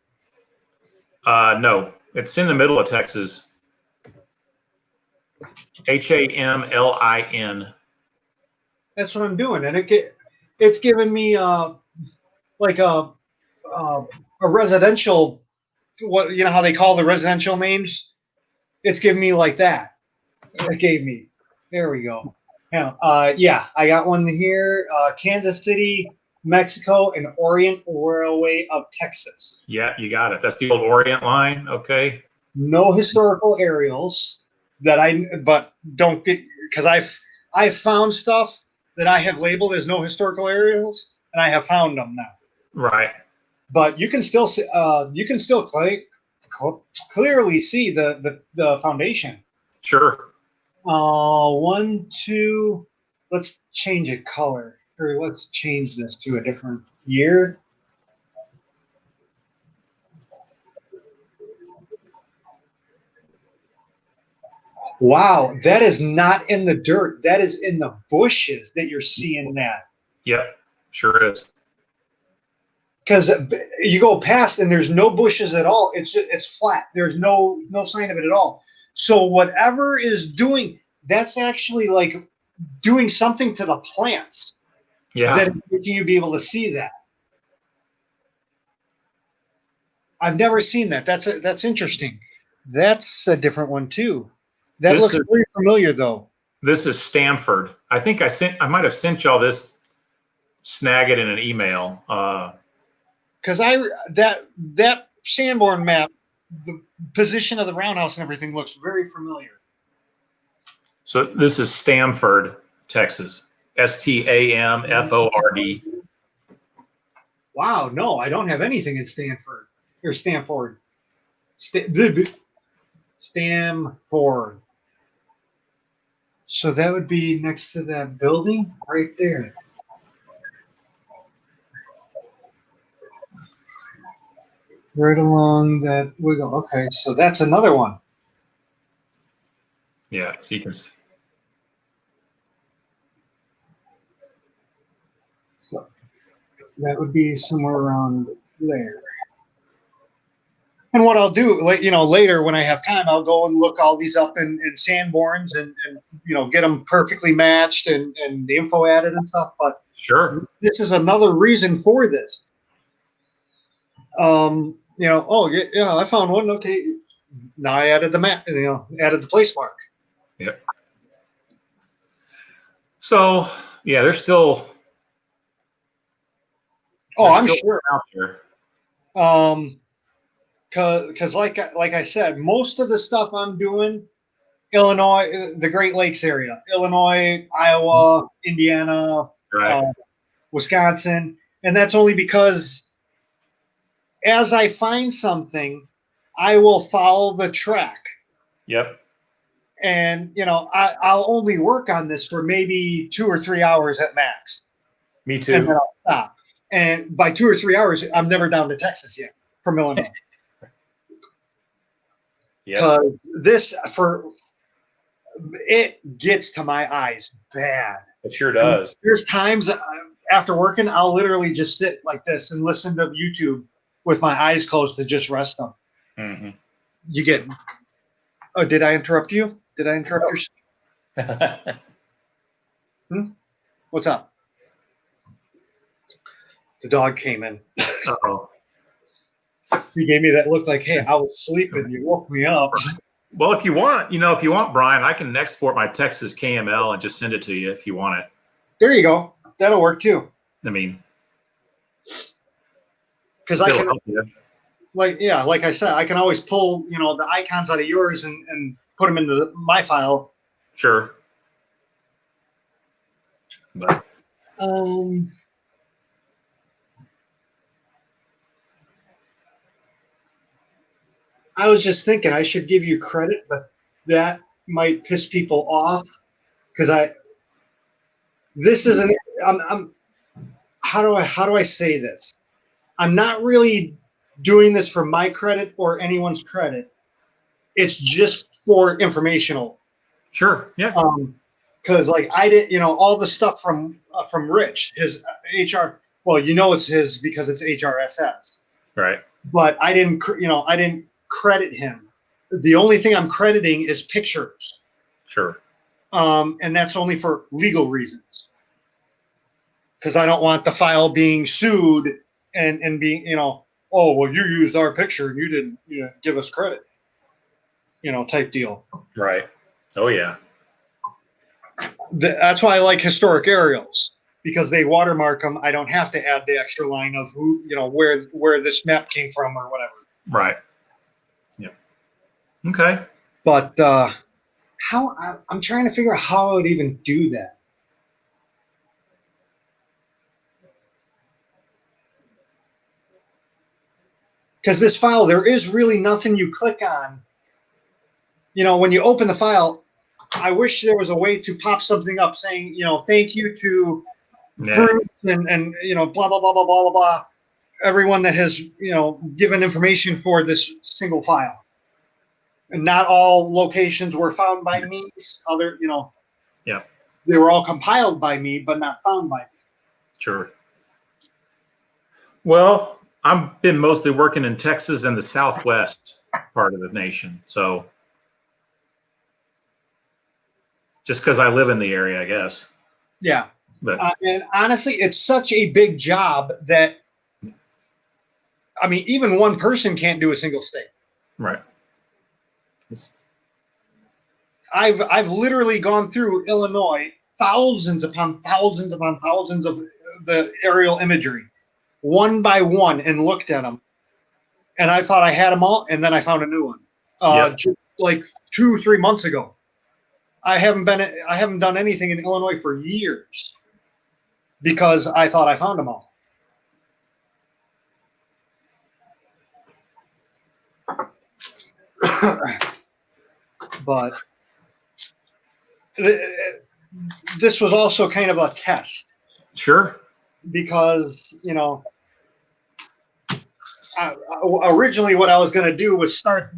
No, it's in the middle of Texas. Hamlin. That's what I'm doing, and it's giving me like a residential. What, you know how they call the residential names? It's giving me like that. It gave me. There we go. Yeah, I got one here. Kansas City, Mexico, and Orient Railway of Texas. Yeah, you got it. That's the old Orient line. Okay. No historical aerials but don't get, because I've found stuff that I have labeled as no historical aerials, and I have found them now. Right. But you can still see, clearly see the foundation. Sure. 1, 2. Let's change a color, or let's change this to a different year. Wow, that is not in the dirt. That is in the bushes that you're seeing that. Yep, sure is. Because you go past and there's no bushes at all. It's flat. There's no sign of it at all. So whatever is doing, that's actually like doing something to the plants. Yeah. That making you be able to see that. I've never seen that. That's interesting. That's a different one too. That looks very familiar though. This is Stanford. I think I might have sent y'all this, snag it in an email. Because that Sanborn map, the position of the roundhouse and everything looks very familiar. So this is Stamford, Texas. Stamford. Wow, no, I don't have anything in Stanford or Stanford. Stamford. So that would be next to that building right there. Right along that wiggle. Okay, so that's another one. Yeah, so you can see. So that would be somewhere around there. And what I'll do, later when I have time, I'll go and look all these up in Sanborns and get them perfectly matched and the info added and stuff. But sure, this is another reason for this. I found one. Okay, now I added the map. Added the place mark. Yep. So yeah, they're still. I'm sure out there. Because like I said, most of the stuff I'm doing, Illinois, the Great Lakes area, Illinois, Iowa, Indiana, right. Wisconsin, and that's only because as I find something, I will follow the track. Yep. And I'll only work on this for maybe 2 or 3 hours at max. Me too. And then I'll stop. And by 2 or 3 hours, I'm never down to Texas yet from Illinois. Because it gets to my eyes bad. It sure does. And there's times after working, I'll literally just sit like this and listen to YouTube with my eyes closed to just rest them. Mm-hmm. You get. Oh, did I interrupt you? Did I interrupt your? What's up? The dog came in. Uh-oh. He gave me that look like, hey, I was sleeping. You woke me up. Well, if you want, Brian, I can export my Texas KML and just send it to you if you want it. There you go. That'll work too. I mean, because I can, help you. like I said, I can always pull the icons out of yours and put them into my file. Sure. But I was just thinking I should give you credit, but that might piss people off because this isn't. How do I say this? I'm not really doing this for my credit or anyone's credit. It's just for informational. Sure. Yeah. Because I didn't, all the stuff from Rich, his HR. Well, it's his because it's HRSS. Right. But I didn't credit him. The only thing I'm crediting is pictures. Sure. And that's only for legal reasons. Because I don't want the file being sued and being, oh, well, you used our picture and you didn't give us credit, type deal. Right. Oh, yeah. That's why I like historic aerials, because they watermark them. I don't have to add the extra line of who, where this map came from or whatever. Right. Yeah. Okay. But I'm trying to figure out how I would even do that. Because this file, there is really nothing you click on. When you open the file, I wish there was a way to pop something up saying, thank you to Bruce and blah, blah, blah, blah, blah, blah, blah. Everyone that has, given information for this single file. And not all locations were found by me. Other, yeah, they were all compiled by me, but not found by me. Sure. Well, I've been mostly working in Texas and the Southwest part of the nation. So just because I live in the area, I guess. Yeah. But and honestly, it's such a big job that, even one person can't do a single state. Right. I've literally gone through Illinois, thousands upon thousands upon thousands of the aerial imagery, one by one, and looked at them. And I thought I had them all, and then I found a new one. Just like 2-3 months ago. I haven't done anything in Illinois for years because I thought I found them all. But this was also kind of a test. Sure. Because, originally what I was going to do was start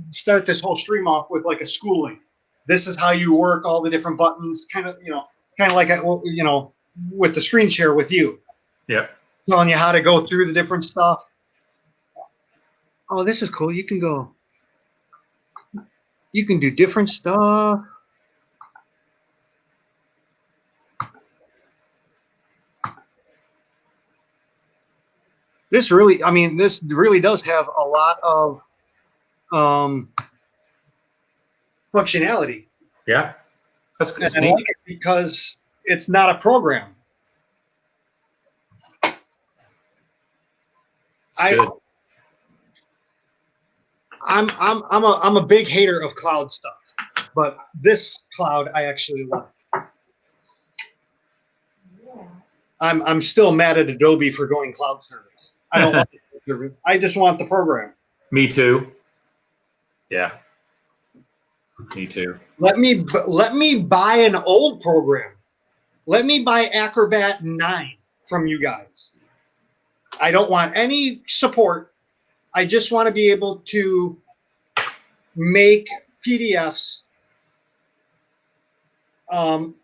this whole stream off with like a schooling. This is how you work all the different buttons, kind of like, with the screen share with you. Yep. Telling you how to go through the different stuff. Oh, this is cool. You can do different stuff. This really does have a lot of functionality. Yeah. That's And I like it because it's not a program. good. I'm a big hater of cloud stuff, but this cloud I actually like. I'm still mad at Adobe for going cloud service. I don't want it. I just want the program. Me too. Yeah. Me too. Let me buy an old program. Let me buy Acrobat 9 from you guys. I don't want any support. I just want to be able to make PDFs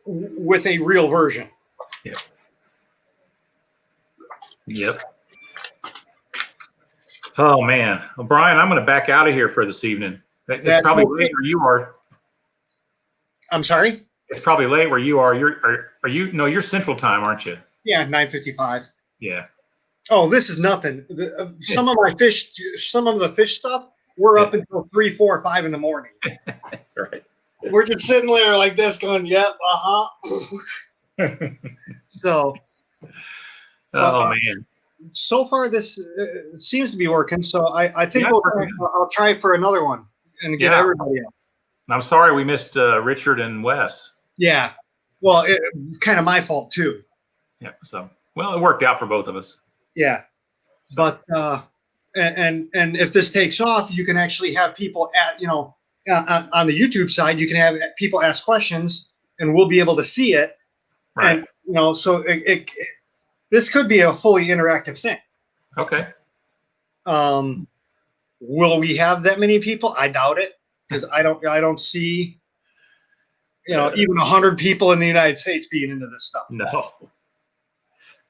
with a real version. Yep. Yep. Oh man, well, Brian, I'm going to back out of here for this evening. It's probably late where you are. I'm sorry. It's probably late where you are. Are you? No, you're Central Time, aren't you? Yeah, 9:55. Yeah. Oh, this is nothing. Some of the fish stuff we're up until 3, 4, 5 in the morning. Right. We're just sitting there like this going, yep, So, Oh man. so far this seems to be working. So I think Yeah, I'll try for another one and get everybody up. I'm sorry we missed Richard and Wes. Yeah. Well, kind of my fault too. Yeah. So, well, it worked out for both of us. Yeah. But, and if this takes off, you can actually have people on the YouTube side, you can have people ask questions and we'll be able to see it. Right. And, so this could be a fully interactive thing. Okay. Will we have that many people? I doubt it, because I don't see, even 100 people in the United States being into this stuff. No.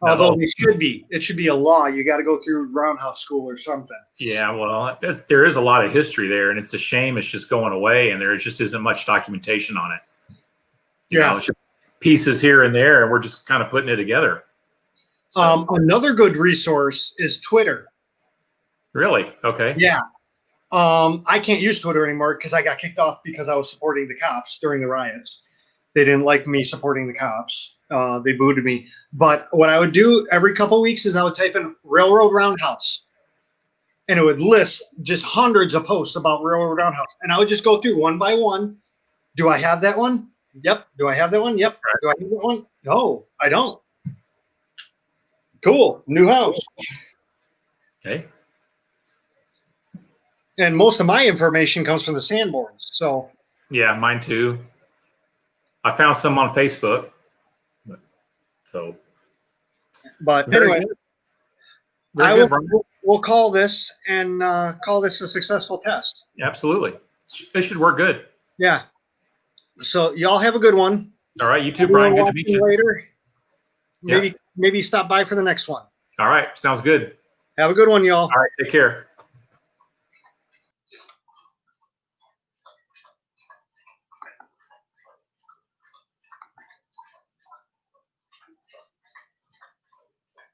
Although it should be a law. You got to go through Roundhouse School or something. Yeah, well, there is a lot of history there, and it's a shame it's just going away, and there just isn't much documentation on it. You know, it's just pieces here and there, and we're just kind of putting it together. So. Another good resource is Twitter. Really? Okay. Yeah. I can't use Twitter anymore because I got kicked off because I was supporting the cops during the riots. They didn't like me supporting the cops. They booted me. But what I would do every couple of weeks is I would type in Railroad Roundhouse, and it would list just hundreds of posts about Railroad Roundhouse. And I would just go through one by one. Do I have that one? Yep. Do I have that one? Yep. Right. Do I have that one? No, I don't. Cool. New house. Okay. And most of my information comes from the Sanborns. So yeah, mine too. I found some on Facebook. But anyway, we'll call this and call this a successful test. Absolutely. It should work good. Yeah. So y'all have a good one. All right. You too, Brian. Good to meet you. Later. Maybe stop by for the next one. All right. Sounds good. Have a good one, y'all. All right. Take care.